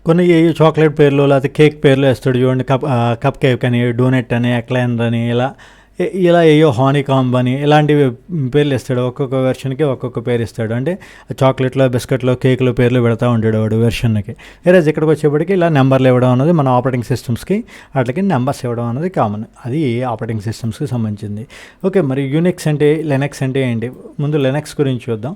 కొన్ని చాక్లెట్ పేర్లు లేకపోతే కేక్ పేర్లు వేస్తాడు చూడండి. కప్ కేక్ అని, డోనెట్ అని, ఎక్లైనర్ అని, ఇలా ఇలా ఏయో హానీ కాంబ్ అని ఇలాంటివి పేర్లు ఇస్తాడు. ఒక్కొక్క వెర్షన్కి ఒక్కొక్క పేరు ఇస్తాడు. అంటే చాక్లెట్లో, బిస్కెట్లో, కేకులో పేర్లు పెడతా ఉంటాడు వాడు వెర్షన్కి. ఈరోజు ఇక్కడికి వచ్చేప్పటికి ఇలా నెంబర్లు ఇవ్వడం అనేది మన ఆపరేటింగ్ సిస్టమ్స్కి వాటికి నెంబర్స్ ఇవ్వడం అనేది కామన్. అది ఆపరేటింగ్ సిస్టమ్స్కి సంబంధించింది. ఓకే, మరి యూనిక్స్ అంటే, లెనక్స్ అంటే ఏంటి? ముందు లెనక్స్ గురించి చూద్దాం.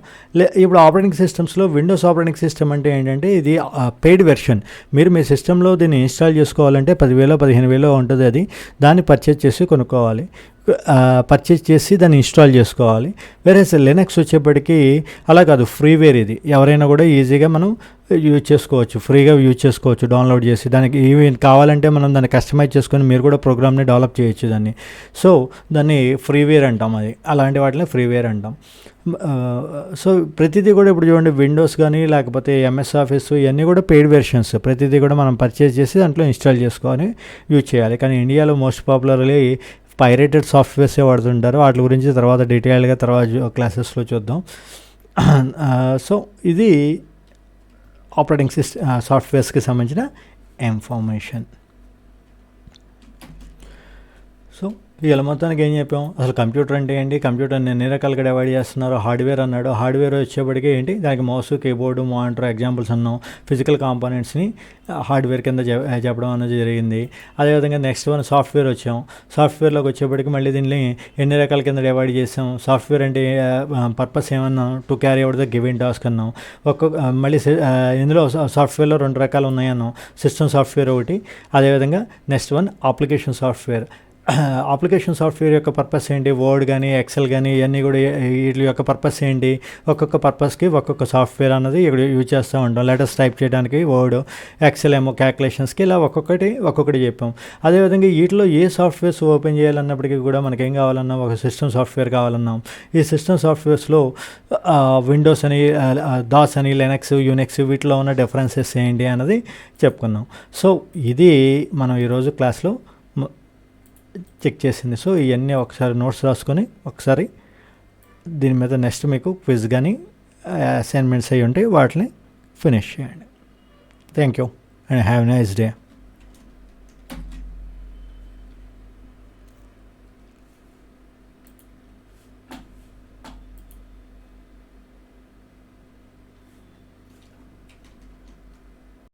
ఇప్పుడు ఆపరేటింగ్ సిస్టమ్స్లో విండోస్ ఆపరేటింగ్ సిస్టమ్ అంటే ఏంటంటే ఇది పెయిడ్ వెర్షన్. మీరు మీ సిస్టంలో దీన్ని ఇన్స్టాల్ చేసుకోవాలంటే 10,000 15,000 ఉంటుంది. అది దాన్ని పర్చేజ్ చేసి కొనుక్కోవాలి. పర్చేజ్ చేసి దాన్ని ఇన్స్టాల్ చేసుకోవాలి. వేరే లినక్స్ వచ్చేప్పటికీ అలా కాదు, ఫ్రీవేర్. ఇది ఎవరైనా కూడా ఈజీగా మనం యూజ్ చేసుకోవచ్చు, ఫ్రీగా యూజ్ చేసుకోవచ్చు డౌన్లోడ్ చేసి. దానికి ఈవెన్ కావాలంటే మనం దాన్ని కస్టమైజ్ చేసుకొని మీరు కూడా ప్రోగ్రామ్ని డెవలప్ చేయొచ్చు దాన్ని. సో దాన్ని ఫ్రీవేర్ అంటాం. అది అలాంటి వాటిని ఫ్రీవేర్ అంటాం. సో ప్రతిదీ కూడా ఇప్పుడు చూడండి, విండోస్ కానీ లేకపోతే ఎంఎస్ ఆఫీస్ ఇవన్నీ కూడా పెయిడ్ వెర్షన్స్. ప్రతిదీ కూడా మనం పర్చేజ్ చేసి దాంట్లో ఇన్స్టాల్ చేసుకొని యూజ్ చేయాలి. కానీ ఇండియాలో మోస్ట్ పాపులర్లీ పైరేటెడ్ సాఫ్ట్వేర్సే వాడుతుంటారు. వాటి గురించి తర్వాత డీటెయిల్గా తర్వాత క్లాసెస్లో చూద్దాం. సో ఇది ఆపరేటింగ్ సాఫ్ట్వేర్స్కి సంబంధించిన ఇన్ఫర్మేషన్. సో ఇవాళ మొత్తానికి ఏం చెప్పాం, అసలు కంప్యూటర్ అంటే ఏంటి, కంప్యూటర్ని ఎన్ని రకాలుగా డివైడ్ చేస్తున్నారు. హార్డ్వేర్ అన్నాడు. హార్డ్వేర్ వచ్చేప్పటికి ఏంటి, దానికి మౌస్, కీబోర్డు, మానిటర్ ఎగ్జాంపుల్స్ అన్నాం. ఫిజికల్ కాంపోనెంట్స్ని హార్డ్వేర్ కింద చెప్పడం అనేది జరిగింది. అదేవిధంగా నెక్స్ట్ వన్ సాఫ్ట్వేర్ వచ్చాం. సాఫ్ట్వేర్లోకి వచ్చేప్పటికి మళ్ళీ దీన్ని ఎన్ని రకాల కింద డివైడ్ చేసాం. సాఫ్ట్వేర్ అంటే పర్పస్ ఏమన్నాం, to carry out the given task అన్నాం. మళ్ళీ ఇందులో సాఫ్ట్వేర్లో 2 రకాలు ఉన్నాయి అన్నాం. సిస్టమ్ సాఫ్ట్వేర్ ఒకటి, అదేవిధంగా next one application software. Application software యొక్క పర్పస్ ఏంటి, వర్డ్ కానీ ఎక్సెల్ కానీ ఇవన్నీ కూడా వీటి యొక్క పర్పస్ ఏంటి, ఒక్కొక్క పర్పస్కి ఒక్కొక్క సాఫ్ట్వేర్ అన్నది ఇక్కడ యూజ్ చేస్తూ ఉంటాం. లెటర్స్ టైప్ చేయడానికి వర్డ్, ఎక్సెల్ ఏమో క్యాల్కులేషన్స్కి, ఇలా ఒక్కొక్కటి చెప్పాం. అదేవిధంగా వీటిలో ఏ సాఫ్ట్వేర్స్ ఓపెన్ చేయాలన్నప్పటికీ కూడా మనకేం కావాలన్నా ఒక సిస్టమ్ సాఫ్ట్వేర్ కావాలన్నాం. ఈ సిస్టమ్ సాఫ్ట్వేర్స్లో విండోస్ అని, దాస్ అని, లెనక్స్, యూనిక్స్ వీటిలో ఉన్న డిఫరెన్సెస్ ఏంటి అన్నది చెప్పుకున్నాం. సో ఇది మనం ఈరోజు క్లాస్లో చెక్ చేసింది. సో ఇవన్నీ ఒకసారి నోట్స్ రాసుకొని ఒకసారి దీని మీద నెక్స్ట్ మీకు క్విజ్ కానీ అసైన్మెంట్స్ అయ్యి ఉంటే వాటిని ఫినిష్ చేయండి. Thank you and have a nice day.